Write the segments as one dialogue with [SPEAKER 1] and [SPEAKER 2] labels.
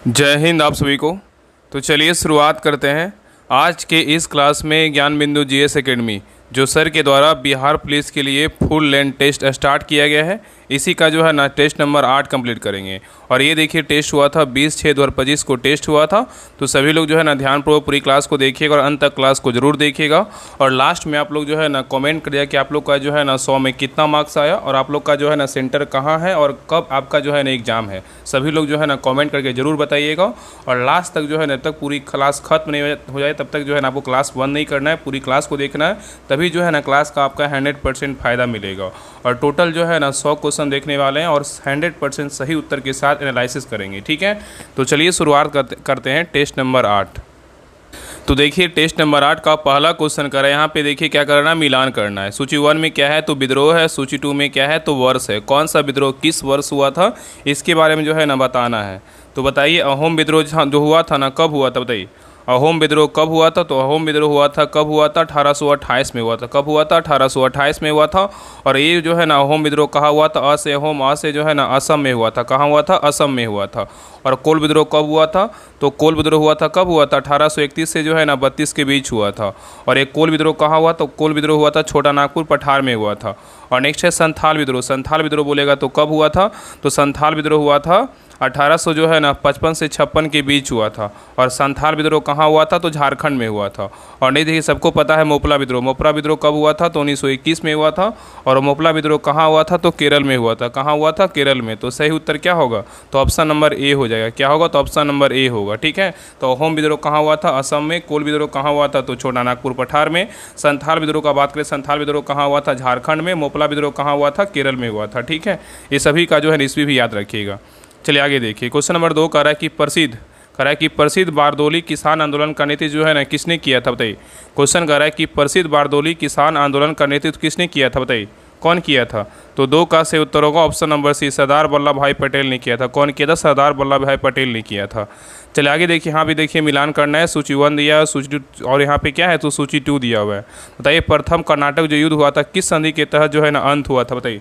[SPEAKER 1] जय हिंद आप सभी को। तो चलिए शुरुआत करते हैं आज के इस क्लास में ज्ञान बिंदु जीएस एकेडमी जो सर के द्वारा बिहार पुलिस के लिए फुल लेंथ टेस्ट स्टार्ट किया गया है। इसी का जो है ना टेस्ट नंबर 8 कंप्लीट करेंगे। और ये देखिए टेस्ट हुआ था 20/6/2025 को टेस्ट हुआ था। तो सभी लोग जो है ना ध्यानपूर्वक पूरी क्लास को देखिएगा और अंत तक क्लास को जरूर देखिएगा। और लास्ट में आप लोग जो है ना कमेंट करिएगा कि आप लोग का जो है ना 100 में कितना मार्क्स आया और आप लोग का जो है ना सेंटर कहाँ है और कब आपका जो है ना एग्ज़ाम है। सभी लोग जो है ना कमेंट करके ज़रूर बताइएगा। और लास्ट तक जो है ना जब तक पूरी क्लास खत्म नहीं हो जाए तब तक जो है ना आपको क्लास बंद नहीं करना है, पूरी क्लास को देखना है, तभी जो है ना क्लास का आपका 100% फ़ायदा मिलेगा। और टोटल जो है ना 100 क्वेश्चन देखने वाले हैं और 100% सही उत्तर के साथ एनालिसिस करेंगे। ठीक है, तो चलिए शुरुआत करते हैं टेस्ट नंबर 8। तो देखिए टेस्ट नंबर 8 का पहला क्वेश्चन करें। यहाँ पे देखिए क्या करना है, मिलान करना है। सूची 1 में क्या है तो विद्रोह है, सूची 2 में क्या है तो वर्ष है। कौन सा विद्रोह किस वर्ष हुआ था इसके बारे में जो है ना बताना है। तो बताइए अहोम विद्रोह जो हुआ था ना कब हुआ था, बताइए अहोम विद्रोह कब हुआ था। तो अहोम विद्रोह हुआ था कब हुआ था, 1828 में हुआ था। कब हुआ था, 1828 में हुआ था। और ये जो है ना अहोम विद्रोह कहाँ हुआ था, अ से अहोम, अ से जो है ना असम में हुआ था। कहाँ हुआ था, असम में हुआ था। और कोल विद्रोह कब हुआ था, तो कोल विद्रोह हुआ था कब हुआ था, 1831 से जो है ना 32 के बीच हुआ था। और एक कोल विद्रोह कहाँ हुआ, तो कोल विद्रोह हुआ था छोटा नागपुर पठार में हुआ था। और नेक्स्ट है संथाल विद्रोह। संथाल विद्रोह बोलेगा तो कब हुआ था, तो संथाल विद्रोह हुआ था 1800 जो है ना 55 से 56 के बीच हुआ था। और संथाल विद्रोह कहाँ हुआ था, तो झारखंड में हुआ था। और नहीं देखिए सबको पता है मोपला विद्रोह। मोपला विद्रोह कब हुआ था, तो 1921 में हुआ था। और मोपला विद्रोह कहाँ हुआ था, तो केरल में हुआ था। कहाँ हुआ था, केरल में। तो सही उत्तर क्या होगा, तो ऑप्शन नंबर ए हो जाएगा। क्या होगा, तो ऑप्शन नंबर ए होगा। ठीक है, तो अहोम विद्रोह कहाँ हुआ था, असम में। कोल विद्रोह कहाँ हुआ था, तो छोटा नागपुर पठार में। संथाल विद्रोह का बात करें, संथाल विद्रोह कहाँ हुआ था, झारखंड में। मोपला विद्रोह कहाँ हुआ था, केरल में हुआ था। ठीक है, ये सभी का जो है ईस्वी भी याद रखिएगा। चलिए आगे देखिए क्वेश्चन नंबर 2 कह रहा है कि प्रसिद्ध बारदोली किसान आंदोलन का नेतृत्व जो है ना किसने किया था, बताइए। क्वेश्चन कह रहा है कि प्रसिद्ध बारदोली किसान आंदोलन का नेतृत्व किसने किया था, बताइए कौन किया था। तो 2 का से उत्तर होगा ऑप्शन नंबर सी, सरदार वल्लभ भाई पटेल ने किया था। कौन किया था, सरदार वल्लभ भाई पटेल ने किया था। चलिए आगे देखिए, यहाँ भी देखिए मिलान करना है। सूची 1 दिया है, सूची 2 और यहाँ पे क्या है तो सूची 2 दिया हुआ है। बताइए प्रथम कर्नाटक जो युद्ध हुआ था किस संधि के तहत जो है ना अंत हुआ था, बताइए।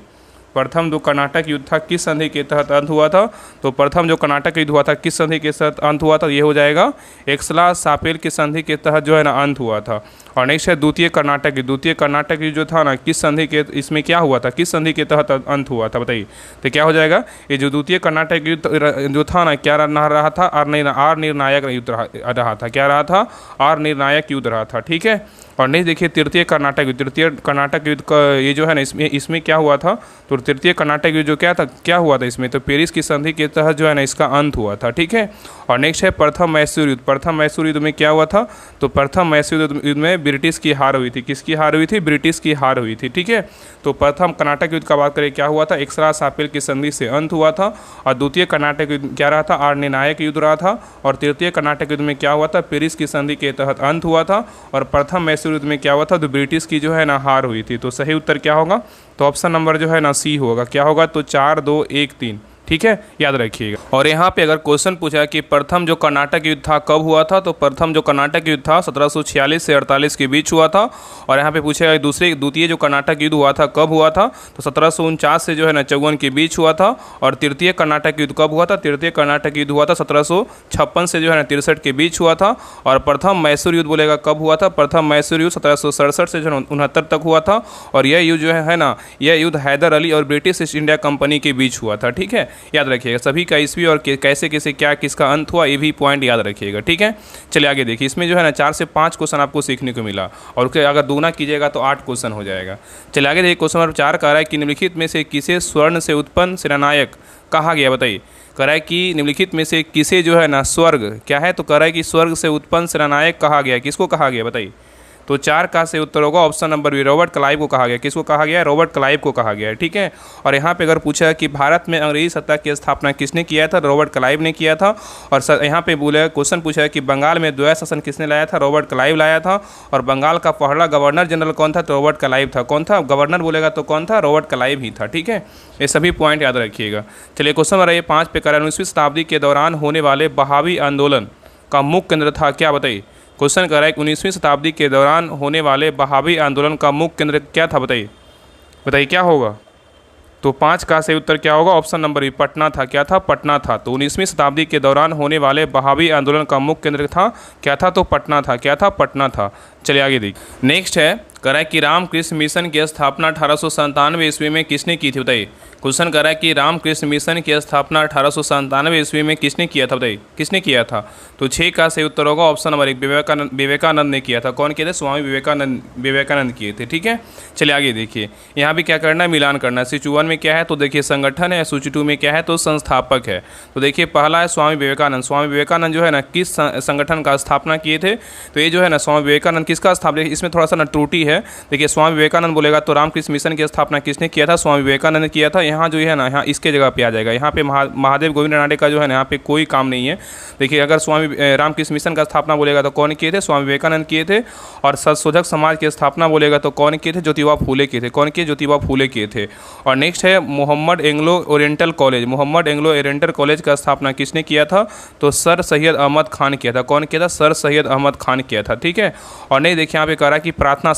[SPEAKER 1] प्रथम जो कर्नाटक युद्ध था किस संधि के तहत अंत हुआ था, तो प्रथम जो कर्नाटक युद्ध हुआ था किस संधि के तहत अंत हुआ था, ये हो जाएगा एक्सला सापेल की संधि के तहत जो है ना अंत हुआ था। और नेक्स्ट है द्वितीय कर्नाटक युद्ध जो था ना किस संधि के, इसमें क्या हुआ था, किस संधि के तहत अंत हुआ था, बताइए। तो क्या हो जाएगा, ये जो द्वितीय कर्नाटक युद्ध जो था ना क्या रहा था, आर निर्णायक युद्ध रहा था। क्या रहा था, आर निर्णायक युद्ध रहा था। ठीक है, और नहीं देखिए तृतीय कर्नाटक युद्ध का ये जो है ना इसमें क्या हुआ था, तो तृतीय कर्नाटक युद्ध जो क्या हुआ था इसमें, तो पेरिस की संधि के तहत जो है ना इसका अंत हुआ था। ठीक है, और नेक्स्ट है प्रथम मैसूर युद्ध। प्रथम मैसूर युद्ध में क्या हुआ था, तो प्रथम मैसूर युद्ध में ब्रिटिश की हार हुई थी। किसकी हार हुई थी, ब्रिटिश की हार हुई थी। ठीक है, तो प्रथम कर्नाटक युद्ध का बात करें क्या हुआ था, एक्सरा सापेल की संधि से अंत हुआ था। और द्वितीय कर्नाटक युद्ध क्या रहा था, आर निर्णायक युद्ध रहा था। और तृतीय कर्नाटक युद्ध में क्या हुआ था, पेरिस की संधि के तहत अंत हुआ था। और प्रथम मैसूर युद्ध में क्या हुआ था, तो ब्रिटिश की जो है ना हार हुई थी। तो सही उत्तर क्या होगा, तो ऑप्शन नंबर जो है ना सी होगा। क्या होगा, तो 4 2 1 3। ठीक है, याद रखिएगा। और यहाँ पे अगर क्वेश्चन पूछा कि प्रथम जो कर्नाटक युद्ध था कब हुआ था, तो प्रथम जो कर्नाटक युद्ध था 1746 से 48 के बीच हुआ था। और यहाँ पे पूछेगा द्वितीय जो कर्नाटक युद्ध हुआ था कब हुआ था, तो 1749 से जो है ना 54 के बीच हुआ था। और तृतीय कर्नाटक युद्ध कब हुआ था, तृतीय कर्नाटक युद्ध हुआ था 1756 से जो है ना 63 के बीच हुआ था। और प्रथम मैसूर युद्ध बोलेगा कब हुआ था, प्रथम मैसूर युद्ध 1767 से जो है 69 तक हुआ था। और यह युद्ध जो है ना, यह युद्ध हैदर अली और ब्रिटिश ईस्ट इंडिया कंपनी के बीच हुआ था। ठीक है, याद रखिएगा सभी का ईस्वी और कैसे कैसे क्या किसका अंत हुआ ये भी पॉइंट याद रखिएगा। ठीक है, चलिए आगे देखिए, इसमें जो है ना 4 से 5 क्वेश्चन आपको सीखने को मिला और अगर दूना कीजिएगा तो 8 क्वेश्चन हो जाएगा। चलिए आगे देखिए, क्वेश्चन नंबर 4 कह रहा है कि निम्नलिखित में से किसे स्वर्ण से उत्पन्न सेनानायक कहा गया, बताइए। कह रहा है कि निम्नलिखित में से किसे जो है ना स्वर्ग क्या है, तो कह रहा है कि स्वर्ग से उत्पन्न सेनानायक कहा गया। किसको कहा गया, बताइए। तो 4 का से उत्तर होगा option number B, Robert Clive को कहा गया। किसको कहा गया, रॉबर्ट क्लाइव को कहा गया है। ठीक है, और यहाँ पे अगर पूछा है कि भारत में अंग्रेजी सत्ता की स्थापना किसने किया था, रॉबर्ट क्लाइव ने किया था। और यहाँ पे बोले क्वेश्चन पूछा है कि बंगाल में द्वैत शासन किसने लाया था, रॉबर्ट क्लाइव लाया था। और बंगाल का पहला गवर्नर जनरल कौन था, तो रॉबर्ट क्लाइव था। कौन था गवर्नर बोलेगा तो कौन था, रॉबर्ट क्लाइव ही था। ठीक है, ये सभी पॉइंट याद रखिएगा। चलिए क्वेश्चन नंबर 5 पे करें, 19वीं शताब्दी के दौरान होने वाले बहावी आंदोलन का मुख्य केंद्र था क्या, बताइए। क्वेश्चन कर रहा है कि 19वीं शताब्दी के दौरान होने वाले बहावी आंदोलन का मुख्य केंद्र क्या था, बताइए क्या होगा। तो 5 का सही उत्तर क्या होगा? ऑप्शन नंबर बी पटना था। क्या था? पटना था। तो 19वीं शताब्दी के दौरान होने वाले बहावी आंदोलन का मुख्य केंद्र था क्या था? तो पटना था। क्या था? पटना था। चलिए आगे देखिए। नेक्स्ट है कह रहा है कि रामकृष्ण मिशन की स्थापना 1897 ईस्वी में किसने की थी? बताइए। क्वेश्चन कह रहा है कि रामकृष्ण मिशन की स्थापना 1897 ईस्वी में किसने किया था? बताइए किसने किया था? तो 6 का सही उत्तर होगा ऑप्शन नंबर 1 विवेकानंद ने किया था। कौन किए थे? स्वामी विवेकानंद किए थे। ठीक है, चलिए आगे देखिए। यहाँ भी क्या करना है? मिलान करना है। सूची 1 में क्या है? तो देखिए संगठन है। सूची 2 में क्या है? तो संस्थापक है। तो देखिए पहला है स्वामी विवेकानंद। स्वामी विवेकानंद जो है ना किस संगठन का स्थापना किए थे? तो ये जो है ना स्वामी विवेकानंद किसका स्थापना, इसमें थोड़ा सा ना त्रुटि है। देखिए स्वामी विवेकानंद बोलेगा तो रामकृष्ण मिशन की स्थापना किसने किया था? स्वामी विवेकानंद ने किया था। यहाँ जो है ना यहाँ इसके जगह पे आ जाएगा। यहाँ पे महादेव गोविंद रानडे का जो है ना यहाँ पे कोई काम नहीं है। देखिए अगर स्वामी रामकृष्ण मिशन का स्थापना बोलेगा तो कौन किए थे? स्वामी विवेकानंद किए थे। और सत्शोधक समाज की स्थापना बोलेगा तो कौन किए थे? ज्योतिबा फूले किए थे। कौन किए? ज्योतिबा फूले किए थे। और नेक्स्ट है Mohammed Anglo Oriental College. Mohammed Anglo Oriental College का स्थापना किसने किया था? तो सर सैयद अहमद खान किया था। कौन किया था? सर सैयद अहमद खान किया था। ठीक है, और नहीं देखिए यहाँ पे कह रहा है कि प्रार्थना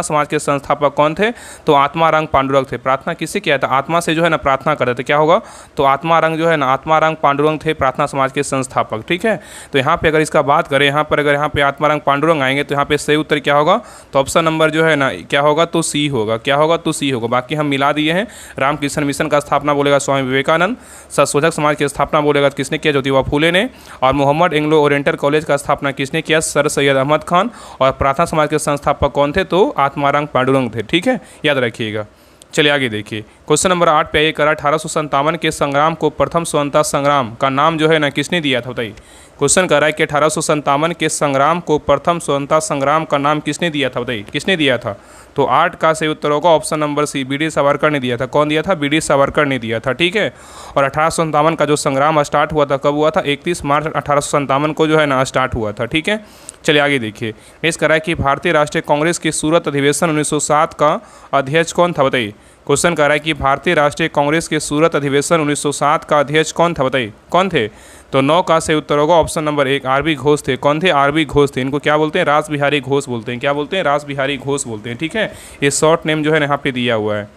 [SPEAKER 1] समाज के संस्थापक कौन थे? तो आत्माराम पांडुरंग थे। प्रार्थना किससे किया था? आत्मा से जो है ना प्रार्थना करते थे। क्या होगा? तो आत्माराम जो है ना आत्माराम पांडुरंग थे प्रार्थना समाज के संस्थापक। ठीक है, तो यहाँ पे अगर इसका बात करें, यहाँ पर अगर यहाँ पे आत्माराम पांडुरंग आएंगे तो यहाँ पे सही उत्तर क्या होगा? तो ऑप्शन नंबर जो है ना क्या होगा? तो सी होगा। क्या होगा? तो सी होगा। बाकी हम मिला दिए हैं। रामकृष्ण मिशन का स्थापना बोलेगा स्वामी विवेकानंद। संशोधक समाज की स्थापना बोलेगा किसने किया? ज्योतिबा फूले ने। और मोहम्मद एंग्लो ओरिएंटल कॉलेज का स्थापना किसने किया? सर सैयद अहमद खान। और प्रार्थना समाज के संस्थापक कौन थे? तो आत्माराम पांडुरंग थे। ठीक है, याद रखिएगा। चलिए आगे देखिए। क्वेश्चन नंबर 8 पे आइए। करा 1857 के संग्राम को प्रथम स्वतंत्रता संग्राम का नाम जो है ना किसने दिया था? बताइए। क्वेश्चन कर रहा है कि 1857 के संग्राम को प्रथम स्वतंत्रता संग्राम का नाम किसने दिया था? बताइए किसने दिया था? तो 8 का सही उत्तर होगा option number C B D. Savarkar ने दिया था। कौन दिया था? बी.डी. सावरकर ने दिया था। ठीक है, और 1857 का जो संग्राम स्टार्ट हुआ था कब हुआ था? 31 मार्च 1857 को जो है ना स्टार्ट हुआ था। ठीक है, चलिए आगे देखिए। नेक्स्ट करा है कि भारतीय राष्ट्रीय कांग्रेस की सूरत अधिवेशन 1907 का अध्यक्ष कौन था? बताइए। क्वेश्चन कर रहा है कि भारतीय राष्ट्रीय कांग्रेस के सूरत अधिवेशन 1907 का अध्यक्ष कौन था? बताइए कौन थे? तो 9 का सही उत्तर होगा ऑप्शन नंबर 1 आर.बी. घोष थे। कौन थे? आर.बी. घोष थे। इनको क्या बोलते हैं? रास बिहारी घोष बोलते हैं। क्या बोलते हैं? रास बिहारी घोष बोलते हैं। ठीक है, ये शॉर्ट नेम जो है यहाँ पे दिया हुआ है।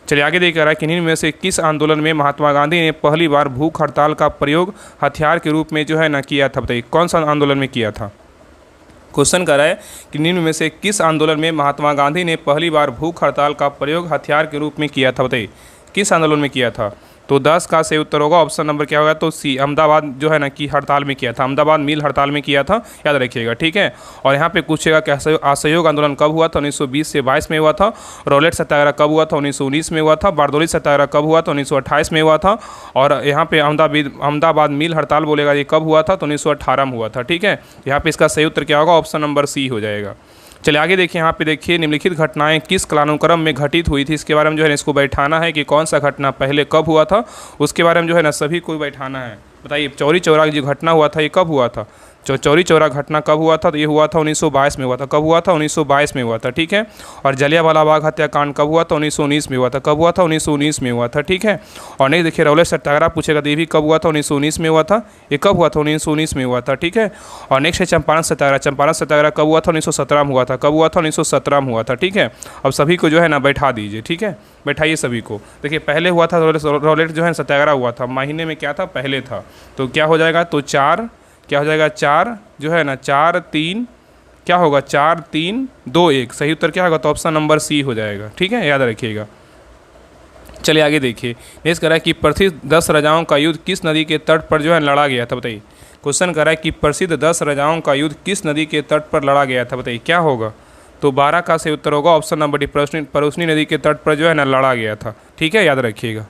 [SPEAKER 1] चलिए आगे देख रहा है कि इनमें से किस आंदोलन में महात्मा गांधी ने पहली बार भूख हड़ताल का प्रयोग हथियार के रूप में जो है ना किया था? बताइए कौन सा आंदोलन में किया था? क्वेश्चन कर रहा है कि निम्न में से किस आंदोलन में महात्मा गांधी ने पहली बार भूख हड़ताल का प्रयोग हथियार के रूप में किया था? बताइए किस आंदोलन में किया था? तो 10 का सही उत्तर होगा ऑप्शन नंबर क्या होगा? तो सी अहमदाबाद जो है ना की हड़ताल में किया था। अहमदाबाद मिल हड़ताल में किया था, याद रखिएगा। ठीक है, और यहाँ पे पूछेगा कि असहयोग आंदोलन कब हुआ था? 1920 से 22 में हुआ था। रॉलेट सत्याग्रह कब हुआ था? 1919 में हुआ था। बारदोली सत्याग्रह कब हुआ था? 1928 में हुआ था। और यहाँ पे अहमदाबाद मिल हड़ताल बोलेगा ये कब हुआ था? तो 1918 में हुआ था। ठीक है, यहाँ पे इसका सही उत्तर क्या होगा? ऑप्शन नंबर सी हो जाएगा। चलिए आगे देखिए। यहाँ पे देखिए निम्नलिखित घटनाएं किस कालानुक्रम में घटित हुई थी, इसके बारे में जो है इसको बैठाना है कि कौन सा घटना पहले कब हुआ था, उसके बारे में जो है ना सभी को बैठाना है। बताइए चौरी चौरा जो घटना हुआ था ये कब हुआ था? चौरी चौरा घटना कब हुआ था? तो ये हुआ था 1922 में हुआ था। कब हुआ था? 1922 में हुआ था। ठीक है, और जलियांवाला बाग हत्याकांड कब हुआ था? 1919 में हुआ था। कब हुआ था? 1919 में हुआ था। ठीक है, और नहीं देखिए रॉलेट सत्याग्रह पूछेगा तो ये भी कब हुआ था? 1919 में हुआ था। ये कब हुआ था? 1919 में हुआ था। ठीक है, और नेक्स्ट है चंपारण सत्याग्रह। चंपारण सत्याग्रह कब हुआ था? 1917 में हुआ था। कब हुआ था? 1917 में हुआ था। ठीक है, अब सभी को जो है ना बैठा दीजिए। ठीक है, बैठाइए सभी को। देखिए पहले हुआ था रॉलेट जो है सत्याग्रह हुआ था, महीने में क्या था? पहले था। तो क्या हो जाएगा? तो 4 क्या हो जाएगा? 4 जो है ना 4 3 क्या होगा? 4 3 2 1 सही उत्तर क्या होगा? तो ऑप्शन नंबर सी हो जाएगा। ठीक है, याद रखिएगा। चलिए आगे देखिए। नेक्स्ट करा है कि प्रसिद्ध 10 राजाओं का युद्ध किस नदी के तट पर जो है लड़ा गया था? बताइए। क्वेश्चन करा है कि प्रसिद्ध 10 राजाओं का युद्ध किस नदी के तट पर लड़ा गया था? बताइए क्या होगा? तो 12 का सही उत्तर होगा ऑप्शन नंबर डी परोसनी नदी के तट पर जो है ना लड़ा गया था। ठीक है, याद रखिएगा।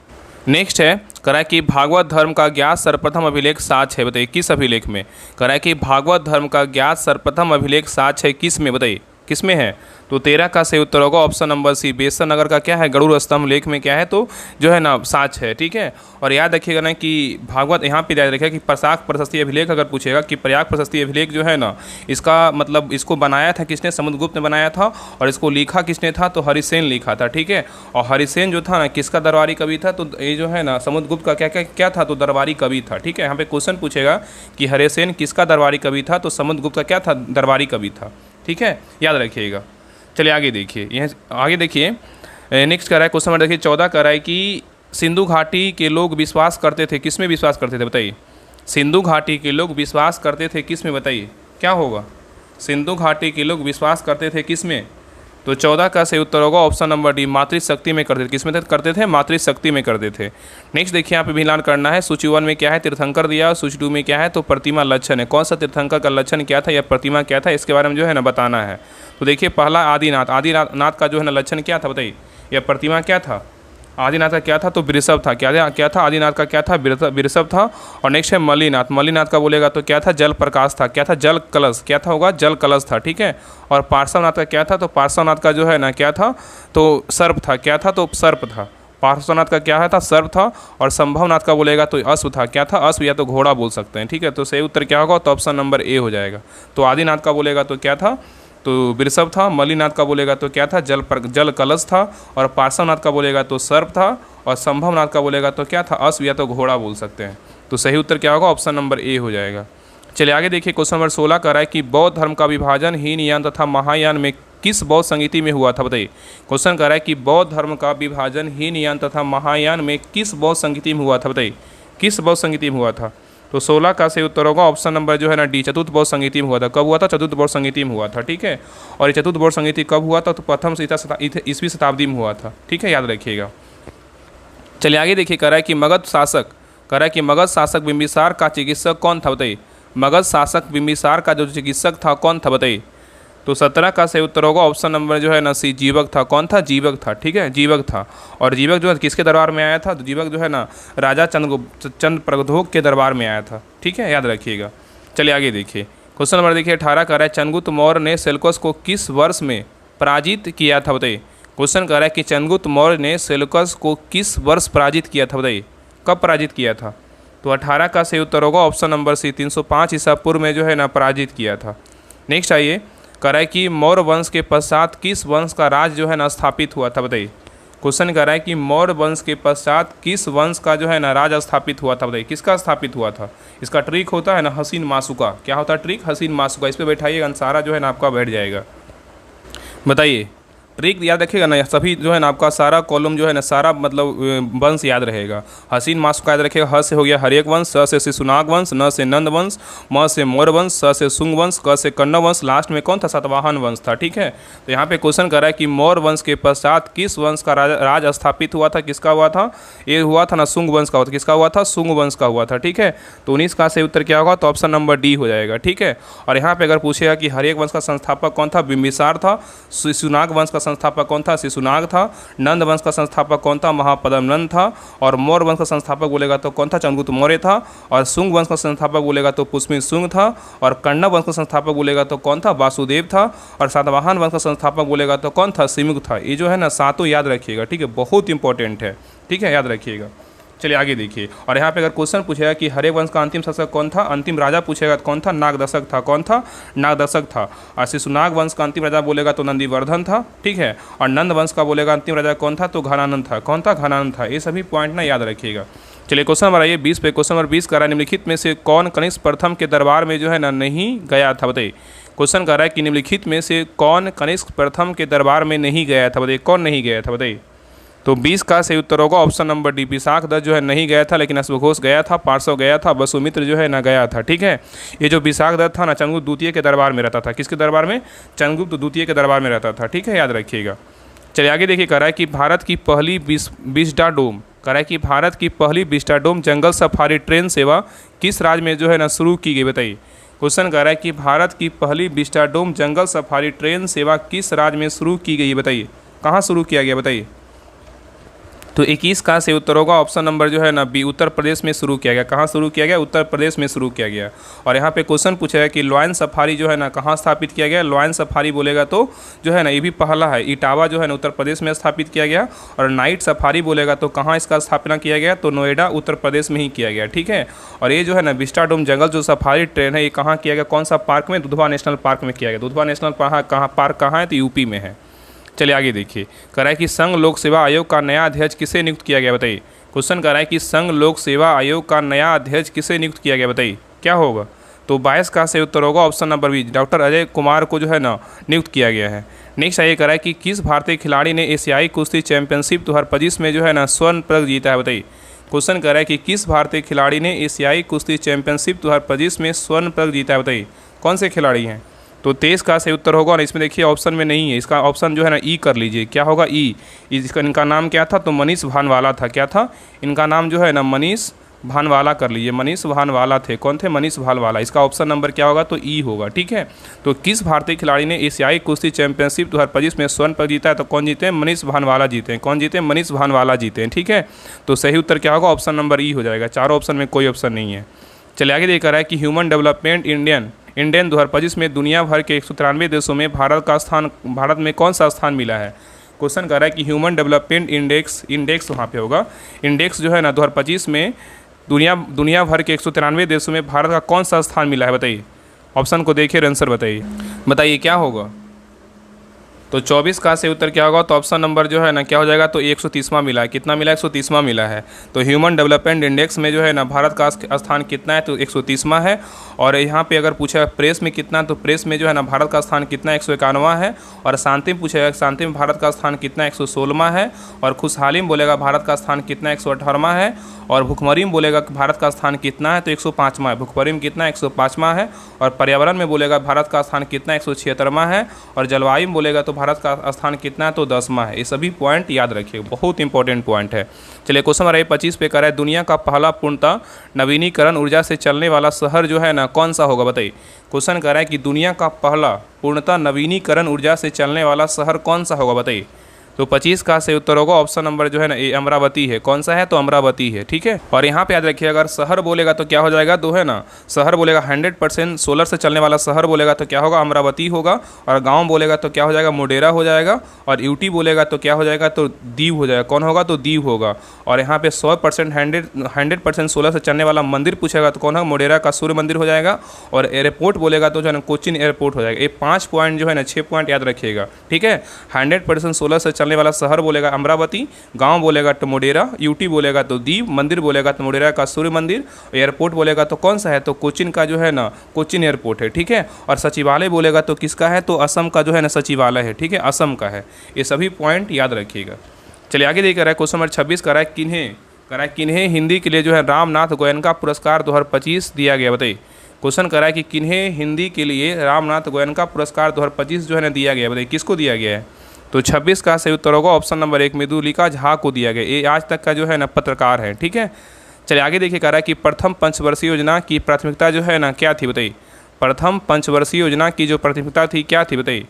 [SPEAKER 1] नेक्स्ट है करा कि भागवत धर्म का ज्ञात सर्वप्रथम अभिलेख साक्ष्य है। बताइए किस अभिलेख में? करा कि भागवत धर्म का ज्ञात सर्वप्रथम अभिलेख साक्ष्य है किस में? बताइए किस में है? तो 13 का सही उत्तर होगा ऑप्शन नंबर सी बेसन नगर का क्या है? गरुड़ स्तंभ लेख में क्या है? तो जो है ना साक्ष्य है। ठीक है, और याद रखिएगा ना कि भागवत यहाँ पे याद रखिएगा कि प्रसाद प्रशस्ति अभिलेख अगर पूछेगा कि प्रयाग प्रशस्ति अभिलेख जो है ना इसका मतलब इसको बनाया था किसने? समुद्रगुप्त ने बनाया था। और इसको लिखा किसने था? तो हरिसेन लिखा था। ठीक है, और हरिसेन जो था ना किसका दरबारी कवि था? तो ये जो है ना समुद्रगुप्त का क्या क्या क्या था? तो दरबारी कवि था। ठीक है, यहाँ पे क्वेश्चन पूछेगा कि हरिसेन किसका दरबारी कवि था? तो समुद्रगुप्त का क्या था? दरबारी कवि था। ठीक है, याद रखिएगा। चलिए आगे देखिए। यह आगे देखिए नेक्स्ट कह रहा है क्वेश्चन नंबर देखिए 14 कह रहा है कि सिंधु घाटी के लोग विश्वास करते थे, किस में विश्वास करते थे बताइए। सिंधु घाटी के लोग विश्वास करते थे किस में बताइए, क्या होगा। सिंधु घाटी के लोग विश्वास करते थे किस में, तो 14 का सही उत्तर होगा ऑप्शन नंबर डी, मातृशक्ति में करते थे। किस में करते थे, मातृशक्ति में करते थे। नेक्स्ट देखिए यहाँ पे भी ऐलान करना है, सूची 1 में क्या है, तीर्थंकर दिया, सूची 2 में क्या है, तो प्रतिमा लक्षण है। कौन सा तीर्थंकर का लक्षण क्या था या प्रतिमा क्या था, इसके बारे में जो है ना बताना है। तो देखिए पहला आदिनाथ, आदिनाथ का जो है ना लक्षण क्या था बताइए, या प्रतिमा क्या था। आदिनाथ का क्या था, तो वृषभ था। क्या था, आदिनाथ का क्या था, वृषभ था। और नेक्स्ट है मल्लीनाथ, मल्लीनाथ का बोलेगा तो क्या था, जल प्रकाश था। क्या था, जल कलश, क्या था होगा, जल कलश था, ठीक है। और पार्श्वनाथ का क्या था, तो पार्श्वनाथ का जो है ना क्या था, तो सर्प था। क्या था, तो सर्प था। पार्श्वनाथ का क्या है था, सर्प था। और संभवनाथ का बोलेगा तो अश्व था। क्या था, अश्व या तो घोड़ा बोल सकते हैं, ठीक है। तो सही उत्तर क्या होगा, तो ऑप्शन नंबर ए हो जाएगा। तो आदिनाथ का बोलेगा तो क्या था, तो वृषभ था। मल्लीनाथ का बोलेगा तो क्या था, जल कलश था। और पार्श्वनाथ का बोलेगा तो सर्प था। और संभवनाथ का बोलेगा तो क्या था, अश्व या तो घोड़ा बोल सकते हैं। तो सही उत्तर क्या होगा, ऑप्शन नंबर ए हो जाएगा। चलिए आगे देखिए, क्वेश्चन नंबर 16 कह रहा है कि बौद्ध धर्म का विभाजन हीनयान तथा महायान में किस बौद्ध संगीति में हुआ था बताइए। क्वेश्चन कह रहा है कि बौद्ध धर्म का विभाजन हीनयान तथा महायान में किस बौद्ध संगीति में हुआ था बताइए, किस बौद्ध संगीति में हुआ था। तो 16 का सही उत्तर होगा ऑप्शन नंबर जो है ना डी, चतुर्थ बौद्ध संगीति में हुआ था। कब हुआ था, चतुर्थ बौद्ध संगीति में हुआ था, ठीक है। और ये चतुर्थ बौद्ध संगीति कब हुआ था, तो प्रथम ईस्वी शताब्दी में हुआ था, ठीक है, याद रखिएगा। चलिए आगे देखिए, कह रहा है कि मगध शासक, कह रहा है कि मगध शासक बिंबिसार का चिकित्सक कौन था बताइए। मगध शासक बिंबिसार का जो चिकित्सक था कौन था बताइए। तो 17 का सही उत्तर होगा ऑप्शन नंबर जो है ना सी, जीवक था। कौन था, जीवक था, ठीक है, जीवक था। और जीवक जो है किसके दरबार में आया था, तो जीवक जो है ना राजा चंद्रप्रद्योत के दरबार में आया था, ठीक है, याद रखिएगा। चलिए आगे देखिए, क्वेश्चन नंबर देखिए 18 कह रहा है चंद्रगुप्त मौर्य ने सेल्यूकस को किस वर्ष में पराजित किया था बताइए। क्वेश्चन कह रहा है कि चंद्रगुप्त मौर्य ने सेल्यूकस को किस वर्ष पराजित किया था बताइए, कब पराजित किया था। तो 18 का सही उत्तर होगा ऑप्शन नंबर सी, 305 ईसा पूर्व में जो है ना पराजित किया था। नेक्स्ट आइए, कह रहा है कि मौर्य वंश के पश्चात किस वंश का राज जो है ना स्थापित हुआ था बताइए। क्वेश्चन कह रहा है कि मौर्य वंश के पश्चात किस वंश का जो है ना राज स्थापित हुआ था बताइए, किसका स्थापित हुआ था। इसका ट्रिक होता है ना हसीन मासुका, क्या होता है ट्रिक, हसीन मासुका। इस पर बैठाइएगा, सारा जो है ना आपका बैठ जाएगा। बताइए ट्रिक याद रखिएगा ना, सभी जो है ना आपका सारा कॉलम जो है ना सारा मतलब वंश याद रहेगा। हसीन मासुका याद रखिएगा, ह से हो गया हर्यक वंश, स से शिशुनाग वंश, न से नंद वंश, म से मौर्य वंश, स से शुंग वंश, क से कण्व वंश, लास्ट में कौन था, सातवाहन वंश था, ठीक है। तो यहाँ पे क्वेश्चन कर रहा है कि मौर्य वंश के पश्चात किस वंश का राज स्थापित हुआ था, किसका हुआ था, ये हुआ था ना शुंग वंश का हुआ था। किसका हुआ था, शुंग वंश का हुआ था, ठीक है। तो 19 का सही उत्तर क्या होगा, तो ऑप्शन नंबर डी हो जाएगा, ठीक है। और यहाँ पे अगर पूछेगा कि हर्यक वंश का संस्थापक कौन था, बिंबिसार था। शिशुनाग वंश का संस्थापक कौन था, शिशुनाग था। नंद वंश का संस्थापक कौन था, महापद्म नंद था। और मौर्य वंश का संस्थापक बोलेगा तो कौन था, चंद्रगुप्त मौर्य था। और शुंग वंश का संस्थापक बोलेगा तो पुष्पिन शुंग था। और कण्व वंश का संस्थापक बोलेगा तो कौन था, वासुदेव था। और सातवाहन वंश का संस्थापक बोलेगा तो कौन था, सिमुक था। ये जो है ना सातों याद रखिएगा, ठीक है, बहुत इंपॉर्टेंट है, ठीक है, याद रखिएगा। चलिए आगे देखिए, और यहाँ पे अगर क्वेश्चन पूछेगा कि हर्यक वंश का अंतिम शासक कौन था, अंतिम राजा पूछेगा तो कौन था, नागदशक था। कौन था, नागदशक था। और शिशुनाग वंश का अंतिम राजा बोलेगा तो नंदीवर्धन था, ठीक है। और नंद वंश का बोलेगा अंतिम राजा कौन था, तो घनानंद था। कौन था, घनानंद था। ये सभी पॉइंट ना याद रखिएगा। चलिए क्वेश्चन नंबर आइए 20 पे, क्वेश्चन नंबर 20 करा निम्नलिखित में से कौन कनिष्क प्रथम के दरबार में जो है ना नहीं गया था बताइए। क्वेश्चन कर रहा है कि निम्नलिखित में से कौन कनिष्क प्रथम के दरबार में नहीं गया था बताइए, कौन नहीं गया था बताइए। तो 20 का सही उत्तर होगा ऑप्शन नंबर डी, विशाखदत्त जो है नहीं गया था, लेकिन अश्वघोष गया था, पार्श्व गया था, वसुमित्र जो है ना गया था, ठीक है। ये जो विशाखदत्त था ना चंद्रगुप्त द्वितीय के दरबार में रहता था। किसके दरबार में, चंद्रगुप्त द्वितीय के दरबार में रहता था, ठीक है, याद रखिएगा। चलिए आगे देखिए, कह रहा है कि भारत की पहली विस्टाडोम, कह रहा है कि भारत की पहली विस्टाडोम जंगल सफारी ट्रेन सेवा किस राज्य में जो है ना शुरू की गई बताइए। क्वेश्चन कह रहा है कि भारत की पहली विस्टाडोम जंगल सफारी ट्रेन सेवा किस राज्य में शुरू की गई बताइए, कहाँ शुरू किया गया बताइए। तो 21 का से उत्तर होगा ऑप्शन नंबर जो है ना बी, उत्तर प्रदेश में शुरू किया गया। कहाँ शुरू किया गया, उत्तर प्रदेश में शुरू किया गया। और यहाँ पे क्वेश्चन पूछेगा कि लॉयन सफारी जो है ना कहाँ स्थापित किया गया। लॉयन सफारी बोलेगा तो जो है ना ये भी पहला है, इटावा जो है ना उत्तर प्रदेश में स्थापित किया गया। और नाइट सफारी बोलेगा तो कहाँ इसका स्थापना किया गया, तो नोएडा उत्तर प्रदेश में ही किया गया, ठीक है। और ये जो है ना विस्टाडोम जंगल जो सफारी ट्रेन है ये कहाँ किया गया, कौन सा पार्क में, दुधवा नेशनल पार्क में किया गया। दुधवा नेशनल पार्क कहाँ है, तो यूपी में है। चलिए आगे देखिए, कह रहा है कि संघ लोक सेवा आयोग का नया अध्यक्ष किसे नियुक्त किया गया बताइए। क्वेश्चन कह रहा है कि संघ लोक सेवा आयोग का नया अध्यक्ष किसे नियुक्त किया गया बताइए, क्या होगा। तो 22 का सही उत्तर होगा option number B, doctor Ajay Kumar को जो है ना नियुक्त किया गया है। नेक्स्ट ये करा है कि किस भारतीय खिलाड़ी ने एशियाई कुश्ती चैंपियनशिप 2025 में जो है ना स्वर्ण पदक जीता है, बताइए। क्वेश्चन कर रहा है कि किस भारतीय खिलाड़ी ने एशियाई कुश्ती चैंपियनशिप 2025 में स्वर्ण पदक जीता है, बताइए कौन से खिलाड़ी हैं। तो 23 का सही उत्तर होगा, और इसमें देखिए ऑप्शन में नहीं है, इसका ऑप्शन जो है ना ई कर लीजिए। क्या होगा ई, इसका इनका नाम क्या था, तो मनीष भानवाला था। क्या था इनका नाम जो है ना, मनीष भानवाला कर लीजिए। मनीष भानवाला थे, कौन थे, मनीष भानवाला। इसका ऑप्शन नंबर क्या होगा, तो ई होगा। ठीक है, तो किस भारतीय खिलाड़ी ने एशियाई कुश्ती चैंपियनशिप 2025 में स्वर्ण पदक जीता है, तो कौन जीते हैं, मनीष भानवाला जीते हैं। कौन जीते हैं, मनीष भानवाला जीते हैं। ठीक है, तो सही उत्तर क्या होगा, ऑप्शन नंबर ई हो जाएगा। चारों ऑप्शन में कोई ऑप्शन नहीं है। चलिए आगे देखा रहा है कि ह्यूमन डेवलपमेंट इंडियन 2025 में दुनिया भर के 193 देशों में भारत में कौन सा स्थान मिला है। क्वेश्चन कर रहा है कि ह्यूमन डेवलपमेंट इंडेक्स वहाँ पे होगा। इंडेक्स जो है ना 2025 में दुनिया भर के 193 देशों में भारत का कौन सा स्थान मिला है, बताइए। ऑप्शन को देखिए और आंसर बताइए क्या होगा। तो 24 का सही उत्तर क्या होगा, तो ऑप्शन नंबर जो है ना क्या हो जाएगा, तो 130वां मिला है। कितना मिला है, 130वां मिला है। तो ह्यूमन डेवलपमेंट इंडेक्स में जो है ना भारत का स्थान कितना है, तो 130वां है। और यहाँ पे अगर पूछा प्रेस में कितना, तो प्रेस में जो है ना भारत का स्थान कितना, 151वां है। और शांति में पूछेगा शांति में भारत का स्थान कितना, 116वां है। और खुशहाली में बोलेगा भारत का स्थान कितना, 118वां है। और भुखमरी में बोलेगा भारत का स्थान कितना है, तो 105वां है। भुखमरी में कितना, 105वां है। और पर्यावरण में बोलेगा भारत का स्थान कितना, 176वां है। और जलवायु में बोलेगा तो भारत का स्थान कितना है, तो 10वां है। ये सभी पॉइंट याद रखिए, बहुत इंपॉर्टेंट पॉइंट है। चलिए क्वेश्चन नंबर 25 पे करा है, दुनिया का पहला पूर्णतः नवीनीकरण ऊर्जा से चलने वाला शहर जो है ना कौन सा होगा, बताइए। क्वेश्चन कर रहा है कि दुनिया का पहला पूर्णतः नवीनीकरण ऊर्जा से चलने वाला शहर कौन सा होगा, बताइए। तो 25 का सही उत्तर होगा ऑप्शन नंबर जो है ना, ये अमरावती है। कौन सा है, तो अमरावती है। ठीक है, और यहाँ पे याद रखिए अगर शहर बोलेगा तो क्या हो जाएगा, तो है ना शहर बोलेगा 100% सोलर से चलने वाला शहर बोलेगा तो क्या होगा, अमरावती होगा। और गांव बोलेगा तो क्या हो जाएगा, मोडेरा हो जाएगा। और यूटी बोलेगा तो क्या हो जाएगा, तो दीव हो जाएगा। कौन होगा, तो दीव होगा। और यहाँ पे 100% सोलर से चलने वाला मंदिर पूछेगा तो कौन होगा, मोडेरा का सूर्य मंदिर हो जाएगा। और एयरपोर्ट बोलेगा तो जो है ना कोचिन एयरपोर्ट हो जाएगा। ये 5 पॉइंट जो है ना 6 पॉइंट याद रखिएगा। ठीक है, 100% सोलर से चलने वाला शहर बोलेगा अमरावती, गांव बोलेगा तो मोडेरा, यूटी बोलेगा तो दीव, मंदिर बोलेगा तो मोडेरा का सूर्य मंदिर, एयरपोर्ट बोलेगा तो कौन सा है, तो कोचिन का जो है ना कोचिन एयरपोर्ट है। ठीक है, और सचिवालय बोलेगा तो किसका है, तो असम का जो है ना सचिवालय है। ठीक है, असम का है। ये सभी पॉइंट याद रखिएगा। चलिए आगे देख रहा है क्वेश्चन नंबर 26 करा है किन्हें हिंदी के लिए जो है रामनाथ गोयनका पुरस्कार 2025 दिया गया, बताइए। क्वेश्चन करा है कि किन्हें हिंदी के लिए रामनाथ गोयनका पुरस्कार 2025 जो है ना दिया गया, बताइए किसको दिया गया है। तो 26 का सही उत्तर होगा ऑप्शन नंबर 1 मृदुलिका झा को दिया गया। ये आज तक का जो है ना पत्रकार है। ठीक है, चलिए आगे देखिए कह रहा है कि प्रथम पंचवर्षीय योजना की प्राथमिकता जो है ना क्या थी, बताइए। प्रथम पंचवर्षीय योजना की जो प्राथमिकता थी क्या थी, बताइए।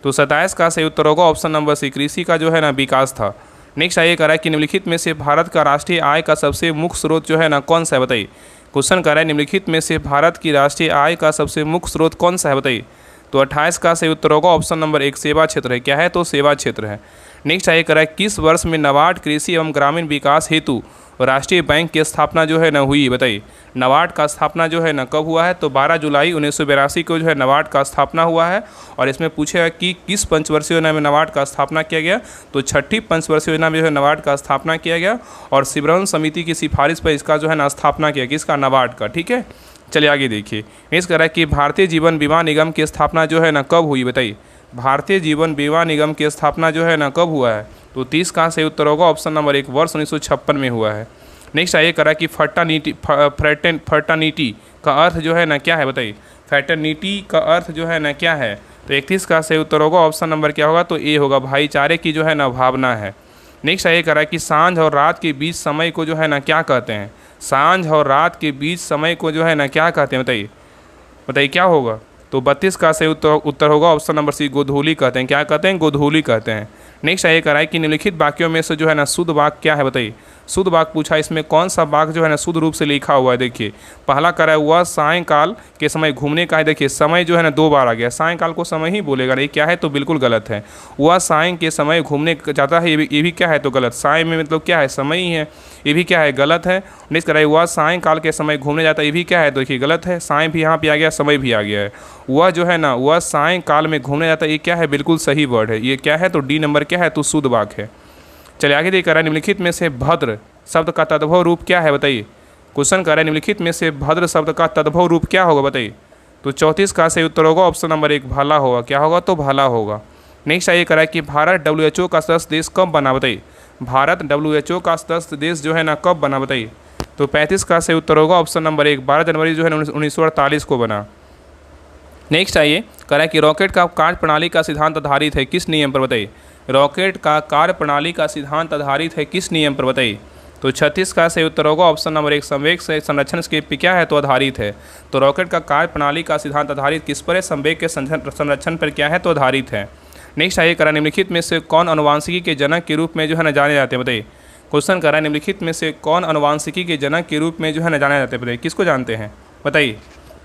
[SPEAKER 1] तो 27 का सही उत्तर होगा ऑप्शन नंबर सी कृषि का जो है ना विकास था। नेक्स्ट आइए कह रहा है कि निम्नलिखित में से भारत का राष्ट्रीय आय का सबसे मुख्य स्रोत जो है ना कौन सा है, बताइए। क्वेश्चन कर रहा है निम्नलिखित में से भारत की राष्ट्रीय आय का सबसे मुख्य स्रोत कौन सा है, बताइए। तो 28 का सही उत्तर होगा ऑप्शन नंबर 1 सेवा क्षेत्र है। क्या है, तो सेवा क्षेत्र है। नेक्स्ट आइए करा है किस वर्ष में नाबार्ड कृषि एवं ग्रामीण विकास हेतु राष्ट्रीय बैंक की स्थापना जो है ना हुई, बताइए। नाबार्ड का स्थापना जो है ना कब हुआ है, तो 12 जुलाई 1982 को जो है नाबार्ड का स्थापना हुआ है। और इसमें पूछेगा कि किस पंचवर्षीय योजना में नाबार्ड का स्थापना किया गया, तो 6ठी पंचवर्षीय योजना में जो है नाबार्ड का स्थापना किया गया। और सिब्रन समिति की सिफारिश पर इसका जो है ना स्थापना किया, किसका, नाबार्ड का। ठीक है, चलिए आगे देखिए। इस कह रहा है कि भारतीय जीवन बीमा निगम की स्थापना जो है ना कब हुई, बताइए। भारतीय जीवन बीमा निगम की स्थापना जो है ना कब हुआ है, तो 30 का सही उत्तर होगा ऑप्शन नंबर 1 वर्ष 1956 में हुआ है। नेक्स्ट आइए करा कि फर्टर्निटी का अर्थ जो है ना क्या है, बताइए। फर्टर्निटी का अर्थ जो है ना क्या है, तो 31 का सही उत्तर होगा ऑप्शन नंबर क्या होगा, तो ए होगा, भाईचारे की जो है ना भावना है। नेक्स्ट आइए करा कि सांझ और रात के बीच समय को जो है ना क्या कहते हैं। सांझ और रात के बीच समय को जो है ना क्या कहते हैं, बताइए क्या होगा। तो 32 का सही उत्तर होगा ऑप्शन नंबर सी, गोधूली कहते हैं। क्या कहते हैं, गोधूली कहते हैं। नेक्स्ट आइए कराए कि निम्नलिखित वाक्यों में से जो है ना शुद्ध वाक्य क्या है, बताइए। शुद्ध वाक्य पूछा, इसमें कौन सा वाक्य जो है ना शुद्ध रूप से लिखा हुआ है, देखिए। पहला करा है वह सायंकाल के समय घूमने का है। देखिए समय जो है ना 2 बार आ गया, सायंकाल को समय ही बोलेगा, नहीं क्या है, तो बिल्कुल गलत है। वह साय के समय घूमने जाता है, ये भी क्या है, तो गलत। साय में मतलब क्या है, समय ही है, ये भी क्या है, गलत है। नेक्स्ट कराए वह सायंकाल के समय घूमने जाता है, ये भी क्या है, देखिए गलत है। साय भी यहाँ पे आ गया, समय भी आ गया है। वह जो है ना वह सायंकाल में घूमने जाता है, ये क्या है, बिल्कुल सही वर्ड है। ये क्या है, तो डी नंबर क्या है, तो शुद्ध वाक्य है। चलिए आगे देख रहा है निम्नलिखित में से भद्र शब्द का तद्भव रूप क्या है, बताइए। क्वेश्चन कर रहा है निम्नलिखित में से भद्र शब्द का तद्भव रूप क्या होगा, बताइए। तो 34 का सही उत्तर होगा ऑप्शन नंबर 1 भाला होगा। क्या होगा, तो भाला होगा। नेक्स्ट आइए करा कि भारत WHO का सदस्य देश कब बना, बताइए। भारत WHO का सदस्य देश जो है ना कब बना, बताइए। तो 35 का सही उत्तर होगा ऑप्शन नंबर 1, 12 जनवरी जो है 1948 को बना। नेक्स्ट आइए करा कि रॉकेट का कार्य प्रणाली का सिद्धांत आधारित है किस नियम पर, बताइए। रॉकेट का कार्य प्रणाली का सिद्धांत आधारित है किस नियम पर, बताइए। तो 36 का सही उत्तर होगा ऑप्शन नंबर 1, संवेग से संरक्षण के क्या है, तो आधारित है। तो रॉकेट का कार्य प्रणाली का सिद्धांत आधारित किस पर है, संवेग के संरक्षण पर क्या है, तो आधारित है। नेक्स्ट आइए करा निम्नलिखित में से कौन अनुवांशिकी के जनक के रूप में जो है न जाने जाते हैं, बताइए। क्वेश्चन करा निम्नलिखित में से कौन अनुवांशिकी के जनक के रूप में जो है न जाने जाते हैं, बताइए। किसको जानते हैं, बताइए।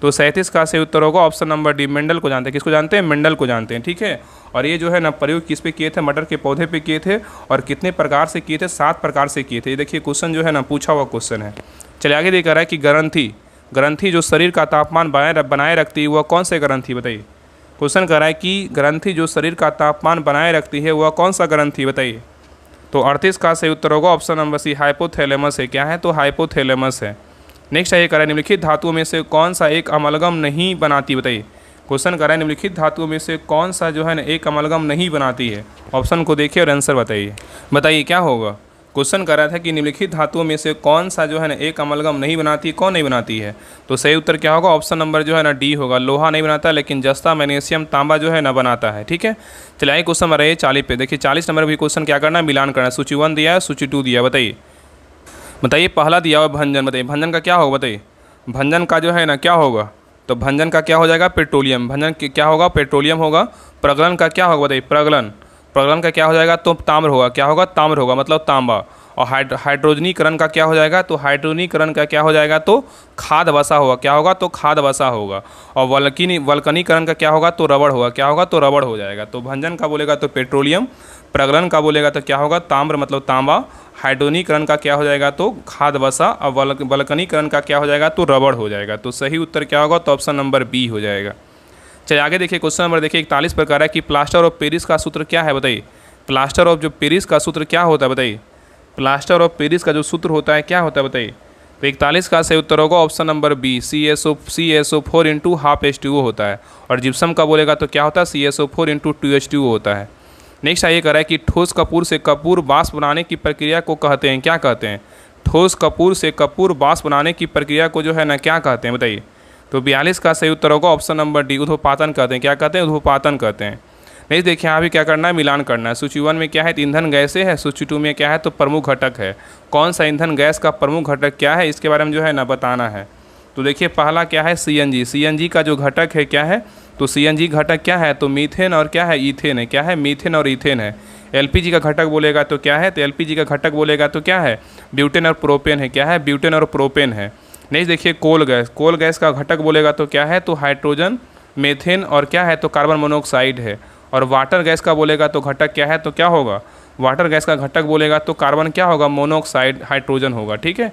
[SPEAKER 1] तो 37 का सही उत्तर होगा ऑप्शन नंबर डी, मेंडल को जानते हैं। किसको जानते हैं, मेंडल को जानते हैं, ठीक है। और ये जो है ना प्रयोग किस पे किए थे, मटर के पौधे पे किए थे। और कितने प्रकार से किए थे, 7 प्रकार से किए थे। ये देखिए क्वेश्चन जो है ना पूछा हुआ क्वेश्चन है। चलिए आगे देखा रहा है कि ग्रंथि जो शरीर का तापमान बनाए रखती है वह कौन से ग्रंथि, बताइए। क्वेश्चन कर रहा है कि ग्रंथि जो शरीर का तापमान बनाए रखती है वह कौन सा ग्रंथि, बताइए। तो 38 का सही उत्तर होगा ऑप्शन नंबर सी, हाइपोथैलेमस है। क्या है, तो हाइपोथैलेमस है। नेक्स्ट आइए करें निम्नलिखित धातुओं में से कौन सा एक अमलगम नहीं बनाती, बताइए। क्वेश्चन करें निम्नलिखित धातुओं में से कौन सा जो है ना एक अमलगम नहीं बनाती है। ऑप्शन को देखिए और आंसर बताइए। बताइए क्या होगा। क्वेश्चन कर रहा था कि निम्नलिखित धातुओं में से कौन सा जो है ना एक अमलगम नहीं बनाती है, कौन नहीं बनाती है। तो सही उत्तर क्या होगा, ऑप्शन नंबर जो है ना डी होगा। लोहा नहीं बनाता, लेकिन जस्ता, मैग्नीशियम, तांबा जो है ना बनाता है, ठीक है। चलिए आइए क्वेश्चन नंबर 40 पे देखिए। 40 नंबर भी क्वेश्चन क्या करना है, मिलान करना है। सूची 1 दिया है, सूची 2 दिया, बताइए। बताइए पहला दिया हुआ भंजन, बताइए भंजन का क्या होगा, बताइए। भंजन का जो है ना क्या होगा, तो भंजन का क्या हो जाएगा, पेट्रोलियम। भंजन क्या होगा, पेट्रोलियम होगा। प्रगलन का क्या होगा, बताइए। प्रगलन का क्या हो जाएगा, तो ताम्र होगा। क्या होगा, ताम्र होगा, मतलब तांबा। और हाइड्रोजनीकरण का क्या हो जाएगा, तो हाइड्रोजनीकरण का क्या हो जाएगा, तो खाद वसा होगा। क्या होगा, तो खाद वसा होगा। और वल्कनीकरण का क्या होगा, तो रबड़ होगा। क्या होगा, तो रबड़ हो जाएगा। तो भंजन का बोलेगा तो पेट्रोलियम, प्रगलन का बोलेगा तो क्या होगा, ताम्र मतलब तांबा, हाइड्रोजनीकरण का क्या हो जाएगा, तो खाद वसा, और वल्कनीकरण का क्या हो जाएगा, तो रबड़ हो जाएगा। तो सही उत्तर क्या होगा, तो ऑप्शन नंबर बी हो जाएगा। चलिए आगे देखिए क्वेश्चन नंबर देखिए 41 प्रकार है कि प्लास्टर ऑफ पेरिस का सूत्र क्या है, बताइए। प्लास्टर ऑफ जो पेरिस का सूत्र क्या होता है, बताइए। प्लास्टर ऑफ पेरिस का जो सूत्र होता है क्या होता है, बताइए। तो 41 का सही उत्तर होगा option number B, CaSO4 into half H2O होता है। और जिप्सम का बोलेगा तो क्या होता है, CaSO4 इंटू 2H2O होता है। नेक्स्ट आइए करा है कि ठोस कपूर से कपूर बाँस बनाने की प्रक्रिया को कहते हैं, क्या कहते हैं। ठोस कपूर से कपूर बाँस बनाने की प्रक्रिया को जो है ना क्या कहते हैं, बताइए। तो 42 का सही उत्तर होगा ऑप्शन नंबर डी, ऊर्ध्वपातन कहते हैं। क्या कहते हैं, ऊर्ध्वपातन कहते हैं। नहीं देखिए यहाँ भी क्या करना है, मिलान करना है। सूची 1 में क्या है, ईंधन गैसें है। सूची 2 में क्या है, तो प्रमुख घटक है। कौन सा ईंधन गैस का प्रमुख घटक क्या है, इसके बारे में जो है ना बताना है। तो देखिए पहला क्या है, CNG का जो घटक है क्या है, तो CNG घटक क्या है, तो मीथेन और क्या है, ईथेन है। क्या है, मीथेन और ईथेन है। LPG का घटक बोलेगा तो क्या है, तो LPG का घटक बोलेगा तो क्या है, ब्यूटेन और प्रोपेन है। क्या है, ब्यूटेन और प्रोपेन है। नेक्स्ट देखिए कोल गैस का घटक बोलेगा तो क्या है, तो हाइड्रोजन, मेथेन और क्या है, तो कार्बन मोनोऑक्साइड है। और वाटर गैस का बोलेगा तो घटक क्या है, तो क्या होगा, वाटर गैस का घटक बोलेगा तो कार्बन क्या होगा, मोनोऑक्साइड हाइड्रोजन होगा, ठीक है।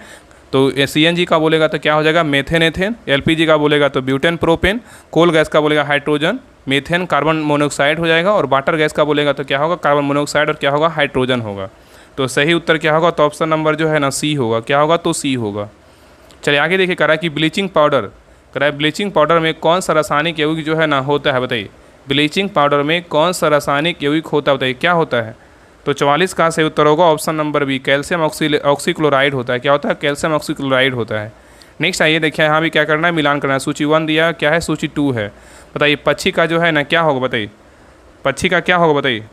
[SPEAKER 1] तो CNG का बोलेगा तो क्या हो जाएगा, मेथेन एथेन। LPG का बोलेगा तो ब्यूटेन प्रोपेन। कोल गैस का बोलेगा हाइड्रोजन, मेथेन, कार्बन मोनोऑक्साइड हो जाएगा। और वाटर गैस का बोलेगा तो क्या होगा, कार्बन मोनोऑक्साइड और क्या होगा, हाइड्रोजन होगा। तो सही उत्तर क्या होगा, तो ऑप्शन नंबर जो है ना सी होगा। क्या होगा, तो सी होगा। चलिए आगे देखिए करा कि ब्लीचिंग पाउडर में कौन सा रासायनिक यौगिक जो है ना होता है, बताइए। ब्लीचिंग पाउडर में कौन सा रासायनिक यौगिक होता है, बताइए क्या होता है। तो 44 का सही उत्तर होगा option number B, calcium oxychloride होता है। क्या होता है, कैल्शियम ऑक्सीक्लोराइड होता है। नेक्स्ट आइए देखिए यहाँ भी क्या करना है, मिलान करना है। सूची 1 दिया क्या है, सूची 2 है। बताइए पक्षी का जो है ना क्या होगा, बताइए। पक्षी का क्या होगा, बताइए।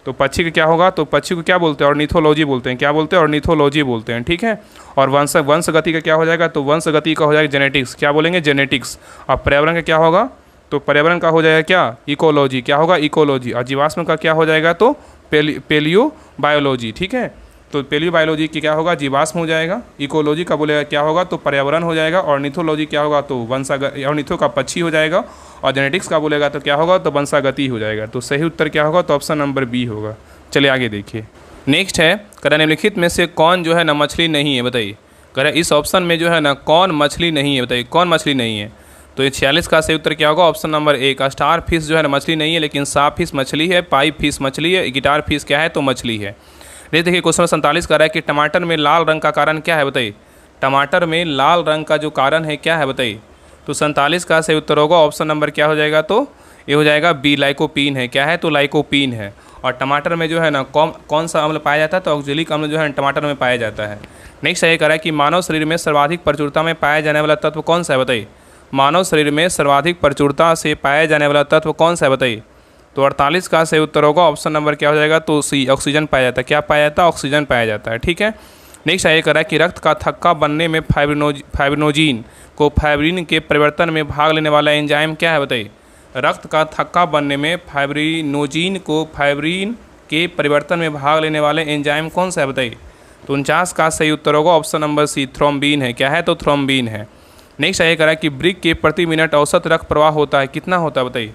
[SPEAKER 1] तो पक्षी का क्या होगा, तो पक्षी को क्या बोलते हैं, ऑर्निथोलॉजी बोलते हैं। क्या बोलते हैं, ऑर्निथोलॉजी बोलते हैं, ठीक है। और वंश गति का क्या हो जाएगा, तो वंश गति का हो जाएगा जेनेटिक्स। क्या बोलेंगे, जेनेटिक्स। और पर्यावरण का क्या होगा, तो पर्यावरण का हो जाएगा क्या, इकोलॉजी। क्या होगा, इकोलॉजी। और जीवाश्म का क्या हो जाएगा, तो पेलियो बायोलॉजी, ठीक है। तो पेलियो बायोलॉजी की क्या होगा, जीवाश्म हो जाएगा। इकोलॉजी का बोलेगा क्या होगा, तो पर्यावरण हो जाएगा। ऑर्निथोलॉजी क्या होगा, तो ऑर्निथो का पक्षी हो जाएगा। और जेनेटिक्स का बोलेगा तो क्या होगा, तो वंशागति हो जाएगा। तो सही उत्तर क्या होगा, तो ऑप्शन नंबर बी होगा। चलिए आगे देखिए। नेक्स्ट है करा निम्नलिखित में से कौन जो है ना मछली नहीं है, बताइए। करा इस ऑप्शन में जो है ना कौन मछली नहीं है, बताइए कौन मछली नहीं है। तो ये 46 का सही उत्तर क्या होगा, ऑप्शन नंबर 1, स्टार फिश जो है ना मछली नहीं है, लेकिन साफ फिश मछली है, पाइप फिश मछली है, गिटार फिश क्या है, तो मछली है। देखिए क्वेश्चन 47 का रहा है कि टमाटर में लाल रंग का कारण क्या है, बताइए। टमाटर में लाल रंग का जो कारण है क्या है, बताइए। तो 47 का सही उत्तर होगा ऑप्शन नंबर क्या हो जाएगा, तो ये हो जाएगा बी, लाइकोपीन है। क्या है? तो लाइकोपीन है। और टमाटर में जो है ना कौन सा अम्ल पाया जाता है? तो ऑक्जेलिक अम्ल जो है टमाटर में पाया जाता है। नेक्स्ट ये कह रहा है कि मानव शरीर में सर्वाधिक प्रचुरता में पाया जाने वाला तत्व कौन सा है? बताइए। मानव शरीर में सर्वाधिक प्रचुरता से पाया जाने वाला तत्व कौन सा है? बताइए। तो 48 का सही उत्तर होगा ऑप्शन नंबर क्या हो जाएगा? तो सी, ऑक्सीजन पाया जाता है। क्या पाया जाता है? ऑक्सीजन पाया जाता है। ठीक है। नेक्स्ट ये कह रहा है कि रक्त का थक्का बनने में फाइब्रिनोजीन को फाइब्रिन के परिवर्तन में भाग लेने वाला एंजाइम क्या है? बताइए। रक्त का थक्का बनने में फाइब्रिनोजीन को फाइब्रिन के परिवर्तन में भाग लेने वाले एंजाइम कौन सा है? बताइए। तो 49 का सही उत्तर होगा ऑप्शन नंबर सी, थ्रोम्बिन है। क्या है? तो थ्रोम्बिन है। नेक्स्ट ये कह रहा है कि ब्रिक के प्रति मिनट औसत रक्त प्रवाह होता है, कितना होता है? बताइए।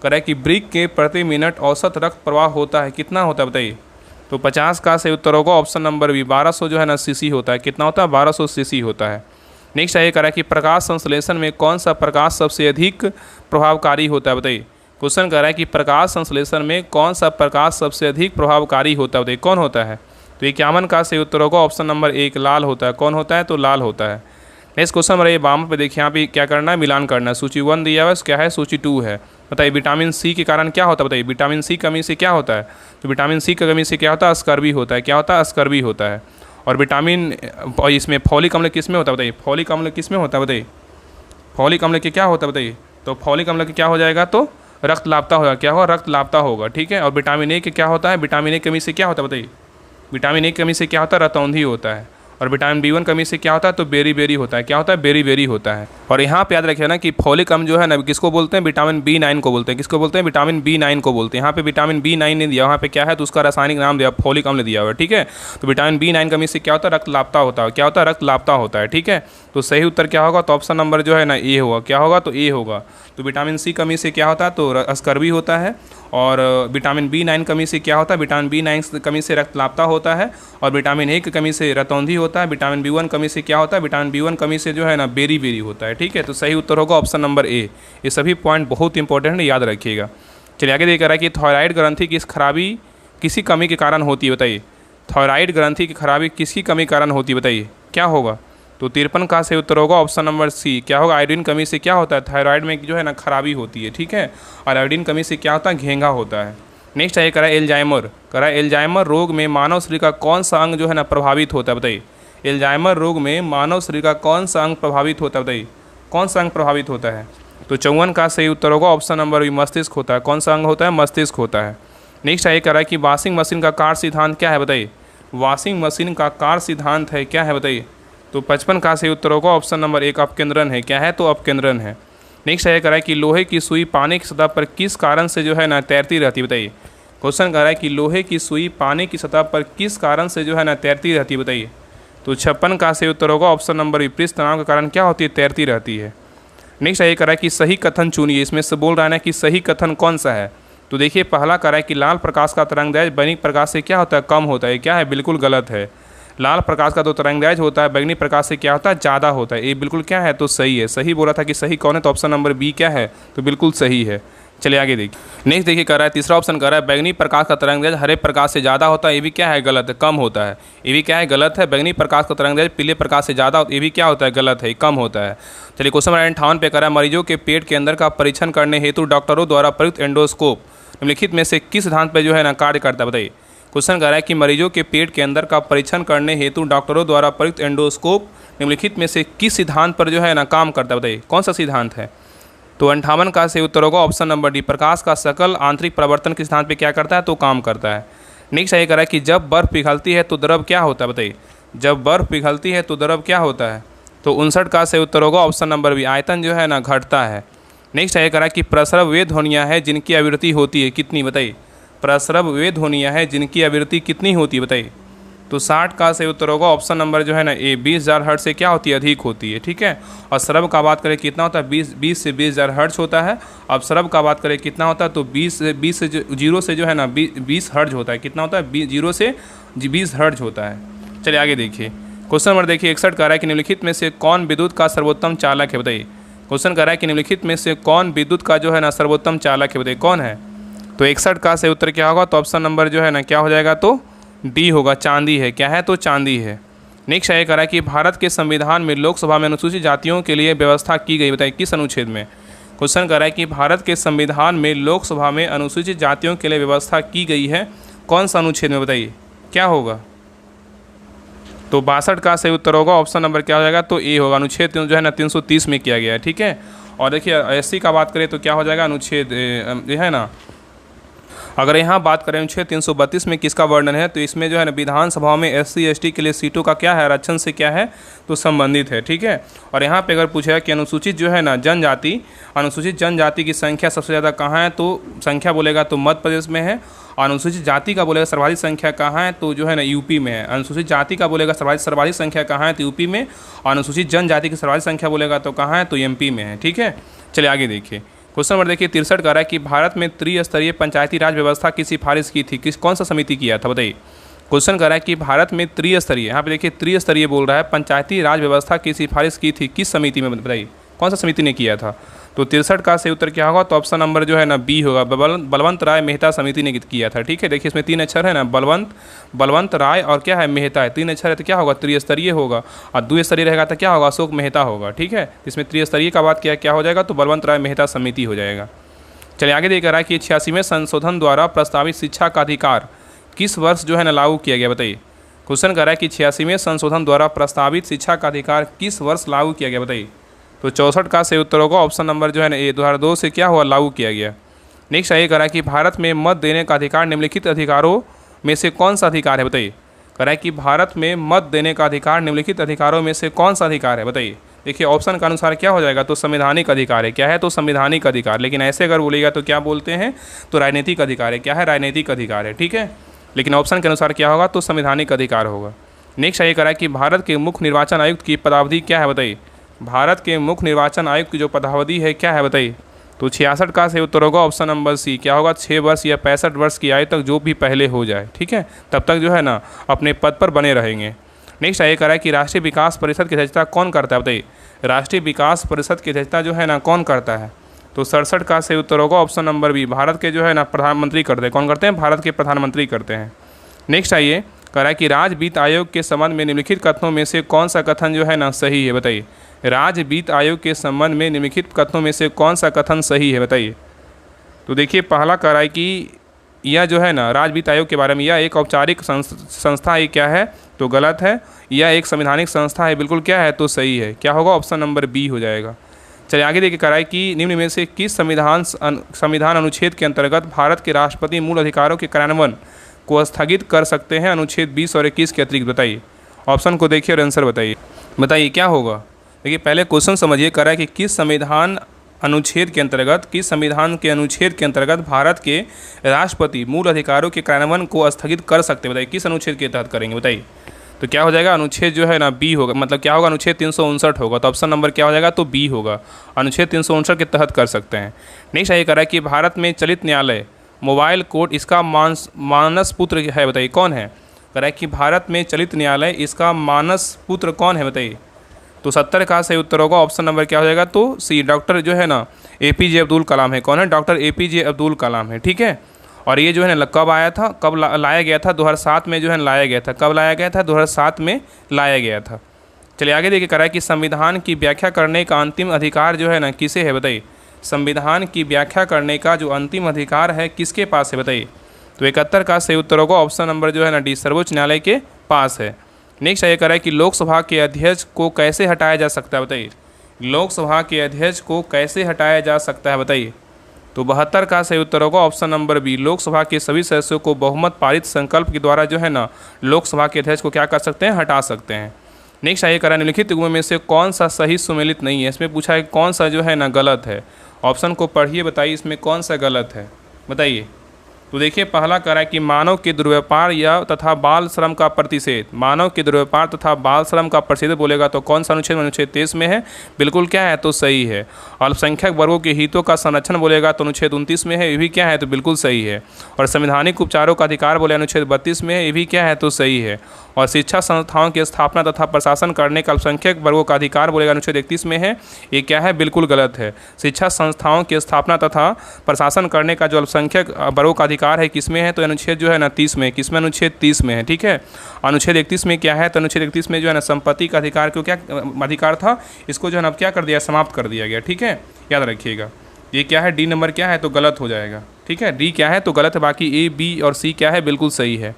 [SPEAKER 1] कह रहा है कि ब्रिक के प्रति मिनट औसत रक्त प्रवाह होता है, कितना होता है? बताइए। तो 50 का सही उत्तर होगा ऑप्शन नंबर बी, 1200 जो है ना सीसी होता है। कितना होता है? 1200 सीसी होता है। नेक्स्ट ये कह रहा है कि प्रकाश संश्लेषण में कौन सा प्रकाश सबसे अधिक प्रभावकारी होता है? बताइए। क्वेश्चन कह रहा है कि प्रकाश संश्लेषण में कौन सा प्रकाश सबसे अधिक प्रभावकारी होता है? बताइए कौन होता है? तो 51 का सही उत्तर होगा ऑप्शन नंबर 1, लाल होता है। कौन होता है? तो लाल होता है। नेक्स्ट क्वेश्चन हमारे बाम पे देखिए, यहाँ पे क्या करना है? मिलान करना है। सूची 1 दिया हुआ है, क्या है? सूची 2 है। बताइए विटामिन सी के कारण क्या होता है? बताइए विटामिन सी कमी से क्या होता है? तो विटामिन सी की कमी से क्या होता है? स्कर्वी होता है। क्या होता है? स्कर्वी होता है। और विटामिन और इसमें फॉलिक अम्ल किस में होता है? बताइए। फॉलिक अम्ल किस में होता है? बताइए। फॉलिक अम्ल के क्या होता है? बताइए। तो फॉलिक अम्ल के क्या हो जाएगा? तो रक्त लापता होगा। क्या होगा? रक्त लापता होगा। ठीक है। और विटामिन ए के क्या होता है? विटामिन ए कमी से क्या होता है? बताइए। विटामिन ए कमी से क्या होता है? रतौंधी होता है। और विटामिन B1 कमी से क्या होता है? तो बेरी बेरी होता है। क्या होता है? बेरी बेरी होता है। और यहाँ पे याद रखिए ना कि फॉलिक अम्ल जो है ना किसको बोलते हैं? विटामिन B9 को बोलते हैं। किसको बोलते हैं? विटामिन B9 को बोलते हैं। यहाँ पे विटामिन B9 नहीं दिया, वहाँ पे क्या है? तो उसका रासायनिक नाम दिया, फॉलिक अम्ल दिया हुआ है। ठीक है। तो विटामिन B9 कमी से क्या होता है? रक्त लापता होता है। क्या होता है? रक्त लापता होता है। ठीक है। तो सही उत्तर क्या होगा? तो ऑप्शन नंबर जो है ना ए होगा। क्या होगा? तो ए होगा। तो विटामिन सी कमी से क्या होता है? तो स्कर्वी होता है। और विटामिन B9 कमी से क्या होता है? विटामिन B9 कमी से रक्त लापता होता है। और विटामिन ए की कमी से रतौंधी होता है। विटामिन B1 कमी से क्या होता है? विटामिन B1 कमी से जो है ना बेरी बेरी होता है। ठीक है। तो सही उत्तर होगा ऑप्शन नंबर ए। ये सभी पॉइंट बहुत इंपॉर्टेंट है, याद रखिएगा। चलिए आगे देख रहा है कि थायराइड ग्रंथि की खराबी किसी कमी के कारण होती है? बताइए। थायराइड ग्रंथि की खराबी किसकी कमी के कारण होती है? बताइए क्या होगा? तो 53 का सही उत्तर होगा ऑप्शन नंबर सी। क्या होगा? आयोडीन कमी से क्या होता है? थायराइड में जो है ना खराबी होती है। ठीक है। और आयोडीन कमी से क्या होता है? घेंघा होता है। नेक्स्ट ये करा एल्जाइमर। करा एल्जाइमर रोग में मानव शरीर का कौन सा अंग जो है ना प्रभावित होता है? बताइए। एल्जाइमर रोग में मानव शरीर का कौन सा अंग प्रभावित होता है? बताइए कौन सा अंग प्रभावित होता है? तो 54 का सही उत्तर होगा ऑप्शन नंबर बी, मस्तिष्क होता है। कौन सा अंग होता है? मस्तिष्क होता है। नेक्स्ट ये कह रहा है कि वॉशिंग मशीन का कार्य सिद्धांत क्या है? बताइए। वॉशिंग मशीन का कार्य सिद्धांत है क्या है? बताइए। तो 55 का सही उत्तर होगा ऑप्शन नंबर 1, अपकेंद्रन है। क्या है? तो अपकेंद्रन है। नेक्स्ट ये कह रहा है कि लोहे की सुई पानी की सतह पर किस कारण से जो है ना तैरती रहती है? बताइए। क्वेश्चन कह रहा है कि लोहे की सुई पानी की सतह पर किस कारण से जो है ना तैरती रहती है? बताइए। तो 56 का सही उत्तर होगा ऑप्शन नंबर बी, पृष्ठ तनाव के कारण क्या होती है? तैरती रहती है। नेक्स्ट ये कह रहा है कि सही कथन चुनिए। इसमें से बोल रहा है ना कि सही कथन कौन सा है? तो देखिए पहला कह रहा है कि लाल प्रकाश का तरंगदैर्घ्य बैगनी प्रकाश से क्या होता है? कम होता है। क्या है? बिल्कुल गलत है। लाल प्रकाश का जो तरंगदैर्घ्य होता है बैगनी प्रकाश से क्या होता है? ज़्यादा होता है। ये बिल्कुल क्या है? तो सही है। सही बोला था कि सही कौन है? तो ऑप्शन नंबर बी क्या है? तो बिल्कुल सही है। चलिए आगे देखिए। नेक्स्ट देखिए कह रहा है, तीसरा ऑप्शन कह रहा है बैगनी प्रकाश का तरंगदैर्घ्य हरे प्रकाश से ज़्यादा होता है। ये भी क्या है? गलत है। कम होता है। ये भी क्या है? गलत है। बैगनी प्रकाश का तरंगदैर्घ्य पीले प्रकाश से ज़्यादा, ये भी क्या होता है? गलत है, कम होता है। चलिए क्वेश्चन नंबर 58 पे कह रहा है मरीजों के पेट के अंदर का परीक्षण करने हेतु डॉक्टरों द्वारा प्रयुक्त एंडोस्कोप निम्नलिखित में से किस सिद्धांत पर जो है ना कार्य करता है? बताइए। क्वेश्चन कह रहा है कि मरीजों के पेट के अंदर का परीक्षण करने हेतु डॉक्टरों द्वारा प्रयुक्त एंडोस्कोप निम्नलिखित में से किस सिद्धांत पर जो है ना काम करता है? बताइए कौन सा सिद्धांत है? तो 58 का सही उत्तर होगा ऑप्शन नंबर डी, प्रकाश का सकल आंतरिक प्रवर्तन के सिद्धांत पे क्या करता है? तो काम करता है। नेक्स्ट ये कह रहा है कि जब बर्फ़ पिघलती है तो द्रव क्या होता है? बताइए। जब बर्फ़ पिघलती है तो द्रव क्या होता है? तो 59 का सही उत्तर होगा ऑप्शन नंबर बी, आयतन जो है ना घटता है। नेक्स्ट ये कह रहा है कि प्रसरव वे ध्वनियाँ हैं जिनकी आवृत्ति होती है कितनी? बताइए। प्रसरव वे ध्वनियाँ हैं जिनकी आवृत्ति कितनी होती है? बताइए। तो 60 का सही उत्तर होगा ऑप्शन नंबर जो है ना ए, 20,000 हर्ट्ज से क्या होती है? अधिक होती है। ठीक है। और सरब का बात करें कितना होता है? 20 से 20,000 हर्ट्ज होता है। अब सरब का बात करें कितना होता है? तो 20 से जीरो से जो है ना 20 हर्ट्ज होता है। कितना होता है? 0 से 20 हर्ट्ज होता है। चलिए आगे देखिए। क्वेश्चन नंबर देखिए 61 कह रहा है कि निम्नलिखित में से कौन विद्युत का सर्वोत्तम चालक है? बताइए। क्वेश्चन कह रहा है कि निम्नलिखित में से कौन विद्युत का जो है ना सर्वोत्तम चालक है? बताइए कौन है? तो 61 का सही उत्तर क्या होगा? तो ऑप्शन नंबर जो है ना क्या हो जाएगा? तो डी होगा, चांदी है। क्या है? तो चांदी है। नेक्स्ट ये कह रहा है कि भारत के संविधान में लोकसभा में अनुसूचित जातियों के लिए व्यवस्था की गई। बताइए किस अनुच्छेद में? क्वेश्चन कर रहा है कि भारत के संविधान में लोकसभा में अनुसूचित जातियों के लिए व्यवस्था की गई है, कौन सा अनुच्छेद में, बताइए क्या होगा। तो 62 का सही उत्तर होगा ऑप्शन नंबर क्या हो जाएगा, तो ए होगा। अनुच्छेद जो है ना 330 में किया गया है, ठीक है। और देखिए एससी का बात करें तो क्या हो जाएगा, अनुच्छेद ये है ना, अगर यहाँ बात करें अनुच्छेद 332 में किसका वर्णन है, तो इसमें जो है ना विधानसभा में एससी एसटी के लिए सीटों का क्या है, आरक्षण से क्या है, तो संबंधित है, ठीक है। और यहाँ पे अगर पूछा कि अनुसूचित जो है ना जनजाति, अनुसूचित जनजाति की संख्या सबसे ज़्यादा कहाँ है, तो संख्या बोलेगा तो मध्य प्रदेश में है। अनुसूचित जाति का बोलेगा सर्वाधिक संख्या कहाँ है, तो जो है ना यूपी में है। अनुसूचित जाति का बोलेगा सर्वाधिक संख्या कहाँ है, तो यूपी में। अनुसूचित जनजाति की सर्वाधिक संख्या बोलेगा तो कहाँ है, तो एमपी में है, ठीक है। चलिए आगे देखिए, क्वेश्चन नंबर देखिए 63 का रहा है कि भारत में त्रिस्तरीय पंचायती राज व्यवस्था की सिफारिश की थी, कौन सा समिति किया था, बताइए। क्वेश्चन कर रहा है कि भारत में त्रिस्तरीय, यहाँ पे देखिए त्रिस्तरीय बोल रहा है, पंचायती राज व्यवस्था की सिफारिश की थी किस समिति में, बताइए कौन सा समिति ने किया था। तो 63 का सही उत्तर क्या होगा, तो ऑप्शन नंबर जो है ना बी होगा, बलवंत राय मेहता समिति ने किया था, ठीक है। देखिए इसमें 3 अक्षर है ना, बलवंत राय और क्या है मेहता है, 3 अक्षर है तो क्या होगा, त्रिस्तरीय होगा। और द्विस्तरीय रहेगा तो क्या होगा, अशोक मेहता होगा, ठीक है। इसमें त्रिस्तरीय का बात किया क्या हो जाएगा, तो बलवंत राय मेहता समिति हो जाएगा। चलिए आगे देख रहा है कि 86वें संशोधन द्वारा प्रस्तावित शिक्षा का अधिकार किस वर्ष जो है ना लागू किया गया, बताइए। क्वेश्चन कर रहा है कि 86वें संशोधन द्वारा प्रस्तावित शिक्षा का अधिकार किस वर्ष लागू किया गया, बताइए। तो 64 का सही उत्तर होगा ऑप्शन नंबर जो है ना ए, 2002 से क्या हुआ, लागू किया गया। नेक्स्ट ये करा कि भारत में मत देने का अधिकार निम्नलिखित अधिकारों में से कौन सा अधिकार है, बताइए। करा कि भारत में मत देने का अधिकार निम्नलिखित अधिकारों में से कौन सा अधिकार है, बताइए। देखिए ऑप्शन के अनुसार क्या हो जाएगा, तो संवैधानिक अधिकार है, क्या है, तो संवैधानिक अधिकार। लेकिन ऐसे अगर बोलेगा तो क्या बोलते हैं, तो राजनीतिक अधिकार है, क्या है, राजनीतिक अधिकार है, ठीक है। लेकिन ऑप्शन के अनुसार क्या होगा, तो संवैधानिक अधिकार होगा। नेक्स्ट ये करा कि भारत के मुख्य निर्वाचन आयुक्त की पदावधि क्या है, बताइए। भारत के मुख्य निर्वाचन आयुक्त की जो पदावधि है क्या है, बताइए। तो 66 का सही उत्तर होगा ऑप्शन नंबर सी, क्या होगा, 6 वर्ष या 65 वर्ष की आयु तक जो भी पहले हो जाए, ठीक है, तब तक जो है ना अपने पद पर बने रहेंगे। नेक्स्ट ये करा है कि राष्ट्रीय विकास परिषद की अध्यक्षता कौन करता है, बताइए। राष्ट्रीय विकास परिषद की अध्यक्षता जो है ना कौन करता है, तो 67 का सही उत्तर होगा ऑप्शन नंबर बी, भारत के जो है ना प्रधानमंत्री करते हैं, कौन करते हैं, भारत के प्रधानमंत्री करते हैं। नेक्स्ट आइए कह रहा है कि राज्य वित्त आयोग के संबंध में निम्नलिखित कथनों में से कौन सा कथन जो है ना सही है, बताइए। राज्य वित्त आयोग के संबंध में निम्नलिखित कथनों में से कौन सा कथन सही है, बताइए। तो देखिए पहला कह रहा है कि यह जो है ना राज्य वित्त आयोग के बारे में, यह एक औपचारिक संस्था है, क्या है, तो गलत है। यह एक संवैधानिक संस्था है, बिल्कुल क्या है, तो सही है, क्या होगा, ऑप्शन नंबर बी हो जाएगा। चलिए आगे देखिए कह रहा है कि निम्न में से किस संविधान अनुच्छेद के अंतर्गत भारत के राष्ट्रपति मूल अधिकारों के कार्यान्वयन को स्थगित कर सकते हैं, अनुच्छेद 20 और 21 के अतिरिक्त, बताइए। ऑप्शन को देखिए और आंसर बताइए क्या होगा। देखिए पहले क्वेश्चन समझिए, कह रहा है कि किस संविधान अनुच्छेद के अंतर्गत, किस संविधान के अनुच्छेद के अंतर्गत भारत के राष्ट्रपति मूल अधिकारों के कार्यान्वयन को स्थगित कर सकते हैं, बताइए किस अनुच्छेद के तहत करेंगे, बताइए। तो क्या हो जाएगा, अनुच्छेद जो है ना बी होगा, मतलब क्या होगा, अनुच्छेद 359 होगा। तो ऑप्शन नंबर क्या हो जाएगा, तो बी होगा, अनुच्छेद 359 के तहत कर सकते हैं। नेक्स्ट ये कह रहा है कि भारत में चलित न्यायालय मोबाइल कोर्ट इसका मानस पुत्र है, बताइए कौन है। कह रहा है कि भारत में चलित न्यायालय इसका मानस पुत्र कौन है, बताइए। तो 70 का सही उत्तर होगा ऑप्शन नंबर क्या हो जाएगा, तो सी, डॉक्टर जो है ना APJ अब्दुल कलाम है। कौन है, डॉक्टर APJ अब्दुल कलाम है, ठीक है। और ये जो है ना कब आया था, कब लाया गया था, 2007 में जो है लाया गया था। कब लाया गया था, 2007 में लाया गया था। चलिए आगे देखिए, कह रहा है कि संविधान की व्याख्या करने का अंतिम अधिकार जो है ना किसे है, बताइए। संविधान की व्याख्या करने का जो अंतिम अधिकार है किसके पास है, बताइए। तो 71 का सही उत्तर होगा ऑप्शन नंबर जो है ना डी, सर्वोच्च न्यायालय के पास है। नेक्स्ट ये कह रहा है कि लोकसभा के अध्यक्ष को कैसे हटाया जा सकता है, बताइए। लोकसभा के अध्यक्ष को कैसे हटाया जा सकता है, बताइए। तो 72 का सही उत्तर होगा ऑप्शन नंबर बी, लोकसभा के सभी सदस्यों को बहुमत पारित संकल्प के द्वारा जो है ना लोकसभा के अध्यक्ष को क्या कर सकते हैं, हटा सकते हैं। नेक्स्ट ये कह रहा है निम्नलिखित युग्म में से कौन सा सही सुमेलित नहीं है। इसमें पूछा है कौन सा जो है ना गलत है। ऑप्शन को पढ़िए, बताइए इसमें कौन सा गलत है, बताइए। तो देखिए पहला कह रहा है कि मानव के दुर्व्यापार या तथा बाल श्रम का प्रतिषेध, मानव के दुर्व्यापार तथा बाल श्रम का प्रतिषेध बोलेगा तो कौन सा अनुच्छेद, अनुच्छेद 23 में है, बिल्कुल क्या है, तो सही है। अल्पसंख्यक वर्गों के हितों का संरक्षण बोलेगा तो अनुच्छेद 29 में है, ये भी क्या है, तो बिल्कुल सही है। और संवैधानिक उपचारों का अधिकार बोले अनुच्छेद 32 में है, ये भी क्या है, तो सही है। और शिक्षा संस्थाओं की स्थापना तथा प्रशासन करने का अल्पसंख्यक वर्गों का अधिकार बोलेगा अनुच्छेद 31 में है, ये क्या है, बिल्कुल गलत है। शिक्षा संस्थाओं की स्थापना तथा प्रशासन करने का जो अल्पसंख्यक वर्गों का अधिकार है किसमें है, तो अनुच्छेद जो है ना 30 में, किसमें, अनुच्छेद 30 में है, ठीक है। अनुच्छेद 31 में क्या है, तो अनुच्छेद 31 में जो है ना संपत्ति का अधिकार को क्या अधिकार था, इसको जो है ना अब क्या कर दिया, समाप्त कर दिया गया, ठीक है, याद रखिएगा। ये क्या है, डी नंबर क्या है, तो गलत हो जाएगा। ठीक है, डी क्या है तो गलत है, बाकी ए बी और सी क्या है बिल्कुल सही है।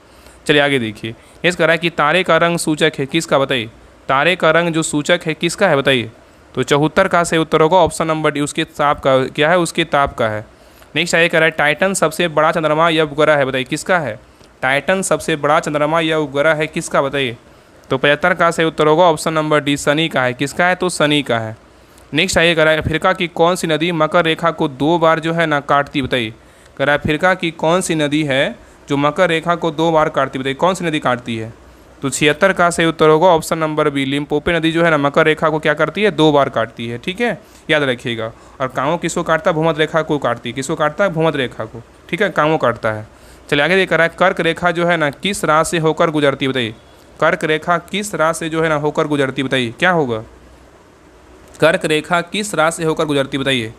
[SPEAKER 1] चलिए आगे देखिए। नेक्स्ट कह रहा है कि तारे का रंग सूचक है किसका, बताइए। तारे का रंग जो सूचक है किसका है बताइए। तो 74 का से उत्तर होगा ऑप्शन नंबर डी, उसके ताप का क्या है, उसके ताप का है। नेक्स्ट आगे कह रहा है टाइटन सबसे बड़ा चंद्रमा या उपग्रह है, बताइए किसका है। टाइटन सबसे बड़ा चंद्रमा या उपग्रह है किसका, बताइए। तो 75 का से उत्तर होगा ऑप्शन नंबर डी, शनि का है। किसका है, तो शनि का है। नेक्स्ट आइए कह रहा है अफ्रीका की कौन सी नदी मकर रेखा को 2 बार जो है ना काटती, बताइए। कह रहा है अफ्रीका की कौन सी नदी है जो मकर रेखा को 2 बार काटती, बताइए कौन सी नदी काटती है। तो 76 का सही उत्तर होगा ऑप्शन नंबर बी, लिम्पोपो नदी जो है ना मकर रेखा को क्या करती है, 2 बार काटती है। ठीक है, याद रखिएगा। और कांवो किसको काटता है, भूमध्य रेखा को काटती है। किसको काटता है, भूमध्य रेखा को। ठीक है, कांवो काटता है। चलिए आगे देख रहा है कर्क रेखा जो है ना किस राशि से होकर गुजरती, बताइए। कर्क रेखा किस राशि से जो है ना होकर गुजरती, बताइए क्या होगा। कर्क रेखा किस राज्य से होकर गुजरती, बताइए।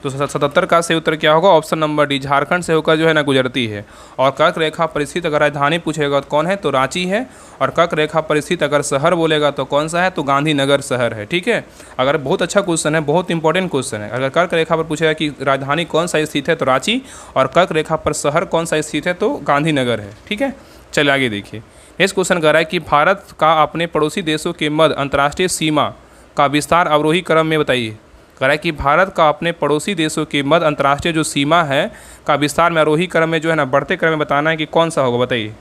[SPEAKER 1] तो 77 का सही उत्तर क्या होगा, ऑप्शन नंबर डी, झारखंड से होकर जो है ना गुजरती है। और कर्क रेखा पर स्थित अगर राजधानी पूछेगा तो कौन है, तो रांची है। और कर्क रेखा पर स्थित अगर शहर बोलेगा तो कौन सा है, तो गांधीनगर शहर है। ठीक है, अगर बहुत अच्छा क्वेश्चन है, बहुत इंपॉर्टेंट क्वेश्चन है। अगर कर्क रेखा पर पूछेगा कि राजधानी कौन सा स्थित है तो रांची, और कर्क रेखा पर शहर कौन सा स्थित है तो गांधीनगर है। ठीक है, चलिए आगे देखिए। नेक्स्ट क्वेश्चन कह रहा है कि भारत का अपने पड़ोसी देशों के मध्य अंतर्राष्ट्रीय सीमा का विस्तार अवरोही क्रम में, बताइए। कह रहा है कि भारत का अपने पड़ोसी देशों के मध्य अंतर्राष्ट्रीय जो सीमा है का विस्तार में अवरोही क्रम में जो है ना बढ़ते क्रम में बताना है कि कौन सा होगा, बताइए।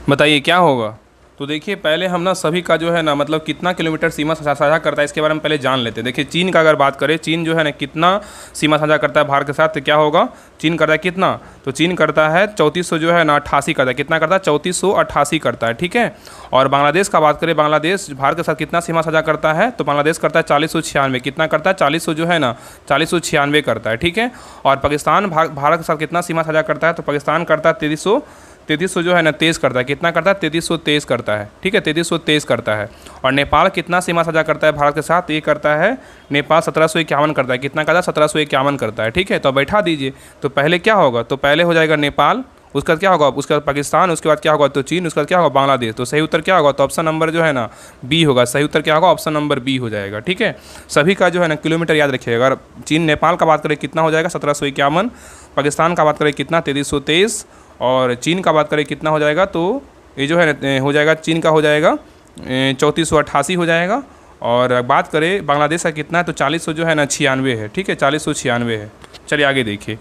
[SPEAKER 1] बताइए क्या होगा। तो देखिए पहले हम ना सभी का जो है ना मतलब कितना किलोमीटर सीमा साझा करता है इसके बारे में पहले जान लेते हैं। देखिए चीन का अगर बात करें, चीन जो है ना कितना सीमा साझा करता है भारत के साथ, तो क्या होगा, चीन करता है कितना, तो चीन करता है 3400 जो है ना 88 करता है। कितना करता है, 3488 करता है। ठीक है, और बांग्लादेश का बात करें, बांग्लादेश भारत के साथ कितना सीमा साझा करता है, तो बांग्लादेश करता है 4096। कितना करता है, 40 जो है ना 4096 करता है। ठीक है, और पाकिस्तान भारत के साथ कितना सीमा साझा करता है, तो पाकिस्तान करता है 3300 जो है ना 23 करता है। कितना करता है, 3323 करता है। ठीक है, 3323 करता है। और नेपाल कितना सीमा साझा करता है भारत के साथ, ये करता है नेपाल 1751 करता है। कितना करता है, 1751 करता है। ठीक है, तो बैठा दीजिए। तो पहले क्या होगा, तो पहले हो जाएगा नेपाल, उसका क्या होगा, उसके बाद पाकिस्तान, उसके बाद क्या होगा तो चीन, उसके बाद क्या होगा बांग्लादेश। तो सही उत्तर क्या होगा, तो ऑप्शन नंबर जो है ना बी होगा। सही उत्तर क्या होगा, ऑप्शन नंबर बी हो जाएगा। ठीक है, सभी का जो है ना किलोमीटर याद रखिएगा। अगर चीन नेपाल का बात करें कितना हो जाएगा 1751, पाकिस्तान का बात करें कितना 3323, और चीन का बात करें कितना हो जाएगा, तो ये जो है हो जाएगा चीन का हो जाएगा 3488 हो जाएगा। और बात करें बांग्लादेश का कितना है, तो 40 जो है ना 96 है। ठीक है, 4096 है। चलिए आगे देखिए।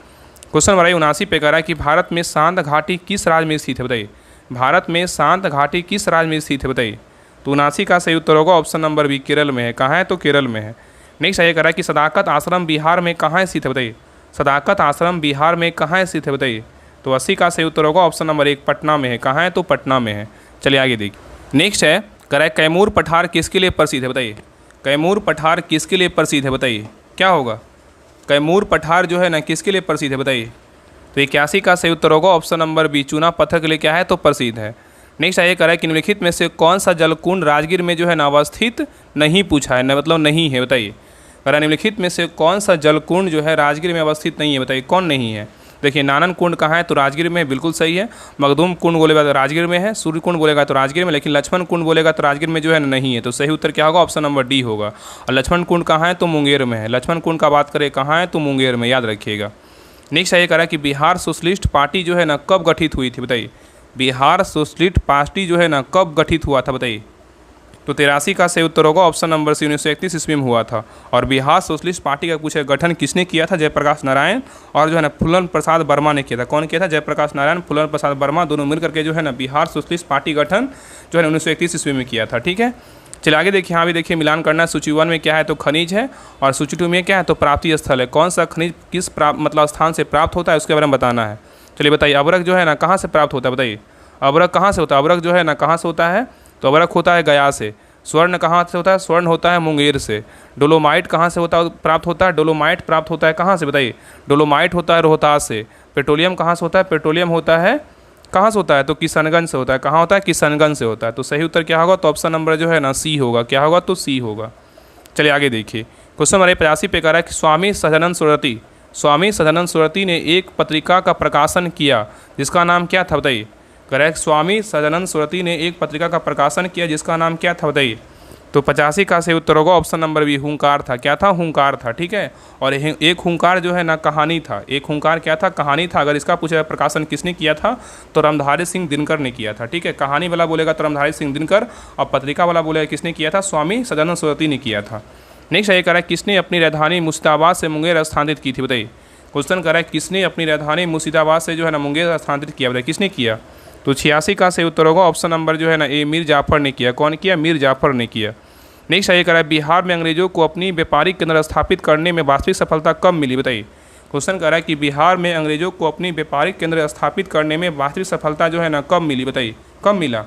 [SPEAKER 1] क्वेश्चन नंबर 79 पे कह रहा है कि भारत में शांत घाटी किस राज्य में स्थित है, बताइए। भारत में शांत घाटी किस राज्य में स्थित है, बताइए। तो 79 का सही उत्तर होगा ऑप्शन नंबर बी, केरल में है। कहाँ है, तो केरल में है। नेक्स्ट ये कह रहा है कि सदाकत आश्रम बिहार में कहाँ स्थित है, बताइए। सदाकत आश्रम बिहार में कहाँ स्थित है, बताइए। तो 80 का सही उत्तर होगा ऑप्शन नंबर 1, पटना में है। कहाँ है, तो पटना में है। चलिए आगे देखिए। नेक्स्ट है कह रहा है कैमूर पठार किसके लिए प्रसिद्ध है, बताइए। कैमूर पठार किसके लिए प्रसिद्ध है, बताइए क्या होगा। कैमूर पठार जो है ना किसके लिए प्रसिद्ध है, बताइए। तो 81 का सही उत्तर होगा ऑप्शन नंबर बी, चूना पत्थर के लिए क्या है, तो प्रसिद्ध है। नेक्स्ट आइए कह रहा है कि निम्नलिखित में से कौन सा जलकुंड राजगीर में जो है ना अवस्थित नहीं पूछा है, मतलब नहीं है, बताइए। कह रहा है निम्नलिखित में से कौन सा जलकुंड जो है राजगीर में अवस्थित नहीं है, बताइए कौन नहीं है। देखिए नानन कुंड कहाँ है, तो राजगीर में, बिल्कुल सही है। मखदूम कुंड बोलेगा तो राजगीर में है। सूर्य कुंड बोलेगा तो राजगीर में, लेकिन लक्ष्मण कुंड बोलेगा तो राजगीर में जो है नहीं है। तो सही उत्तर क्या होगा, ऑप्शन नंबर डी होगा। और लक्ष्मण कुंड कहाँ है, तो मुंगेर में है। लक्ष्मण कुंड का बात करें कहाँ है, तो मुंगेर में, याद रखिएगा। नेक्स्ट ये कह रहा है कि बिहार सोशलिस्ट पार्टी जो है ना कब गठित हुई थी, बताइए। बिहार सोशलिस्ट पार्टी जो है ना कब गठित हुआ था, बताइए। तो 83 का सही उत्तर होगा ऑप्शन नंबर सी, 1931 ईस्वी में हुआ था। और बिहार सोशलिस्ट पार्टी का पूछे गठन किसने किया था, जयप्रकाश नारायण और जो है ना फूलन प्रसाद वर्मा ने किया था। कौन किया था, जयप्रकाश नारायण, फूलन प्रसाद वर्मा, दोनों मिलकर के जो है ना बिहार सोशलिस्ट पार्टी गठन जो है 1931 ईस्वी में किया था। ठीक है, चलिए आगे देखिए। यहाँ भी देखिए मिलान करना है। सूची 1 में क्या है, तो खनिज है। और सूची 2 में क्या है, तो प्राप्ति स्थल है। कौन सा खनिज किस मतलब स्थान से प्राप्त होता है उसके बारे में बताना है। चलिए बताइए, अबरक जो है ना कहाँ से प्राप्त होता है, बताइए। अबरक कहाँ से होता है, अबरक जो है ना कहाँ से होता है, तो अबरक होता है गया से। स्वर्ण कहाँ से होता है, स्वर्ण होता है मुंगेर से। डोलोमाइट कहाँ से होता है, प्राप्त होता है, डोलोमाइट प्राप्त होता है कहाँ से, बताइए। डोलोमाइट होता है रोहतास से। पेट्रोलियम कहाँ से होता है, पेट्रोलियम होता है कहाँ से होता है, तो किशनगंज से होता है। कहाँ होता है, किशनगंज से होता है। तो सही उत्तर क्या होगा, तो ऑप्शन नंबर जो है ना सी होगा। क्या होगा, तो सी होगा। चलिए आगे देखिए। क्वेश्चन नंबर 85 पे कह रहा है कि स्वामी सदानंद सरस्वती ने एक पत्रिका का प्रकाशन किया जिसका नाम क्या था, बताइए। करेक्ट, स्वामी सदानंद सरस्वती ने एक पत्रिका का प्रकाशन किया जिसका नाम क्या था, बताइए। तो 85 का सही उत्तर होगा ऑप्शन नंबर बी, हुंकार था। क्या था? हुंकार था। ठीक है। और एक हुंकार जो है ना कहानी था। एक हुंकार क्या था? कहानी था। अगर इसका पूछा प्रकाशन किसने किया था तो रामधारी सिंह दिनकर ने किया था। ठीक है। कहानी वाला बोलेगा तो रामधारी सिंह दिनकर, और पत्रिका वाला बोलेगा किसने किया था? स्वामी सदानंद सरस्वती ने किया था। नेक्स्ट ये कह रहा है किसने अपनी राजधानी मुर्शिदाबाद से मुंगेर स्थानांतरित की थी? बताइए। क्वेश्चन कर रहा है किसने अपनी राजधानी मुर्शिदाबाद से जो है ना मुंगेर स्थानांतरित किया? बताइए किसने किया? तो 86 का सही उत्तर होगा ऑप्शन नंबर जो है ना ए, मीर जाफर ने किया। कौन किया? मीर जाफर ने किया। नेक्स्ट ये कह रहा है बिहार में अंग्रेजों को अपनी व्यापारिक केंद्र स्थापित करने में वास्तविक सफलता कब मिली? बताइए। क्वेश्चन कर रहा है कि बिहार में अंग्रेजों को अपनी व्यापारिक केंद्र स्थापित करने में वास्तविक सफलता जो है ना कब मिली? बताइए कब मिला?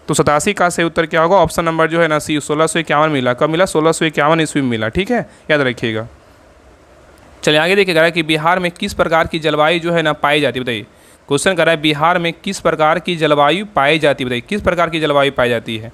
[SPEAKER 1] तो 87 का सही उत्तर क्या होगा? ऑप्शन नंबर जो है ना सी, 1651 मिला। कब मिला? 1651 ईस्वी में मिला। ठीक है, याद रखिएगा। चलिए आगे देखिए, कह रहा है कि बिहार में किस प्रकार की जलवायु जो है ना पाई जाती है? बताइए। क्वेश्चन कर रहा है बिहार में किस प्रकार की जलवायु पाई जाती है? बताइए किस प्रकार की जलवायु पाई जाती है?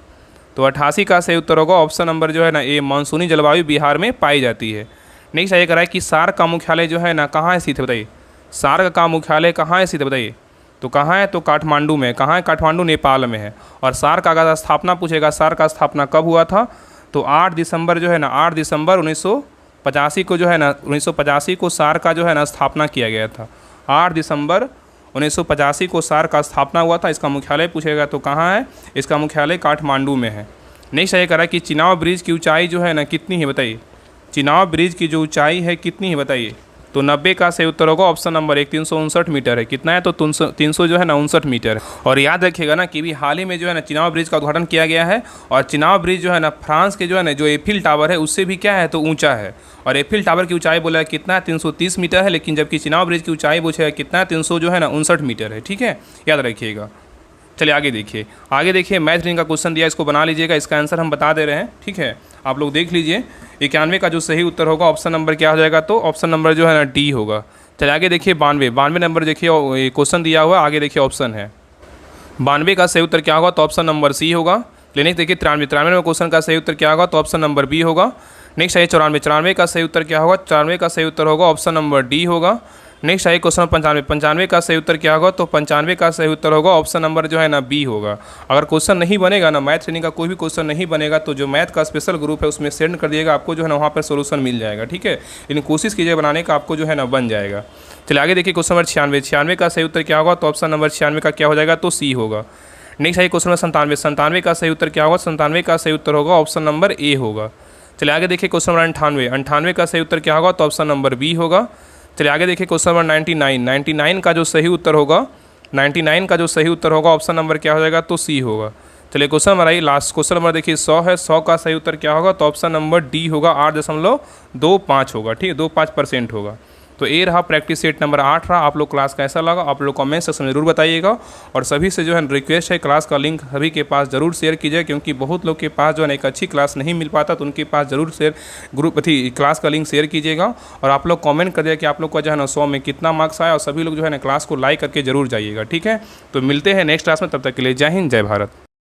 [SPEAKER 1] तो 88 का सही उत्तर होगा ऑप्शन नंबर जो है ना ए, मानसूनी जलवायु बिहार में पाई जाती है। नेक्स्ट ये कह रहा है कि सार्क का मुख्यालय जो है ना कहाँ स्थित है? बताइए। सार्क का मुख्यालय कहाँ स्थित है? बताइए। तो कहाँ है? तो काठमांडू में। कहाँ है? काठमांडू, नेपाल में है। और सार्क का अगर स्थापना पूछेगा, सार्क का स्थापना कब हुआ था? तो 8 दिसंबर जो है ना 8 दिसंबर 1985 को जो है ना 1985 को सार्क का जो है ना स्थापना किया गया था। 8 दिसंबर 1985 को सार्क का स्थापना हुआ था। इसका मुख्यालय पूछेगा तो कहाँ है? इसका मुख्यालय काठमांडू में है। नेक्स्ट ये कह रहा है कि चिनाब ब्रिज की ऊंचाई जो है ना कितनी है? बताइए। चिनाब ब्रिज की जो ऊंचाई है कितनी है? बताइए। तो 90 का सही उत्तर होगा ऑप्शन नंबर 1, 359 मीटर है। कितना है? तो 300 जो है ना 59 मीटर है। और याद रखिएगा ना कि भी हाल ही में जो है ना चिनाब ब्रिज का उद्घाटन किया गया है। और चिनाब ब्रिज जो है ना फ्रांस के जो है ना जो एफिल टावर है उससे भी क्या है? तो ऊंचा है। और एफिल टावर की ऊंचाई बोला है कितना है? 330 मीटर है। लेकिन जबकि चिनाब ब्रिज की ऊंचाई पूछा है कितना है? 300 जो है ना 59 मीटर है। ठीक है, याद रखिएगा। चलिए आगे देखिए। आगे देखिए मैथ रीडिंग का क्वेश्चन दिया, इसको बना लीजिएगा। इसका आंसर हम बता दे रहे हैं। ठीक है, आप लोग देख लीजिए। 91 का जो सही उत्तर होगा ऑप्शन नंबर क्या हो जाएगा? तो ऑप्शन नंबर जो है ना डी होगा। चलिए आगे देखिए 92 नंबर देखिए क्वेश्चन दिया हुआ। आगे देखिए ऑप्शन है 92 का सही उत्तर क्या होगा? तो ऑप्शन नंबर सी होगा। नेक्स्ट देखिए 93 में क्वेश्चन का सही उत्तर क्या होगा? तो ऑप्शन नंबर बी होगा। नेक्स्ट है 94 का सही उत्तर क्या होगा? 94 का सही उत्तर होगा ऑप्शन नंबर डी होगा। नेक्स्ट है क्वेश्चन 95 का सही उत्तर क्या होगा? तो 95 का सही उत्तर होगा ऑप्शन नंबर जो है ना बी होगा। अगर क्वेश्चन नहीं बनेगा ना, मैथ ट्रेनिंग का कोई भी क्वेश्चन नहीं बनेगा तो जो मैथ का स्पेशल ग्रुप है उसमें सेंड कर दिएगा, आपको जो है ना वहाँ पर सोल्यूशन मिल जाएगा। ठीक है, लेकिन कोशिश कीजिए बनाने का, आपको जो है ना बन जाएगा। चलिए आगे देखिए क्वेश्चन नंबर 96 का सही उत्तर क्या होगा? तो ऑप्शन नंबर 96 का क्या हो जाएगा? तो सी होगा। नेक्स्ट है क्वेश्चन नंबर 97 का सही उत्तर क्या होगा? 97 का सही उत्तर होगा ऑप्शन नंबर ए होगा। चलिए आगे देखिए क्वेश्चन नंबर 98 का सही उत्तर क्या होगा? तो ऑप्शन नंबर बी होगा। चलिए आगे देखिए क्वेश्चन नंबर 99 का जो सही उत्तर होगा 99 का जो सही उत्तर होगा ऑप्शन नंबर क्या हो जाएगा? तो सी होगा। चलिए क्वेश्चन नंबर आई लास्ट क्वेश्चन नंबर देखिए 100 है। 100 का सही उत्तर क्या होगा? तो ऑप्शन नंबर डी होगा। 8.25 होगा। ठीक है, 25% होगा। तो ये रहा प्रैक्टिस सेट नंबर 8 रहा। आप लोग क्लास कैसा लगा आप लोग कमेंट सेक्शन में जरूर बताइएगा। और सभी से जो है रिक्वेस्ट है, क्लास का लिंक सभी के पास जरूर शेयर कीजिए, क्योंकि बहुत लोग के पास जो है एक अच्छी क्लास नहीं मिल पाता, तो उनके पास जरूर शेयर ग्रुप क्लास का लिंक शेयर कीजिएगा। और आप लोग कमेंट कर दिया कि आप लोग का जो है ना 100 में कितना मार्क्स आया, और सभी लोग जो है ना क्लास को लाइक करके जरूर जाइएगा। ठीक है, तो मिलते हैं नेक्स्ट क्लास में, तब तक के लिए जय हिंद, जय भारत।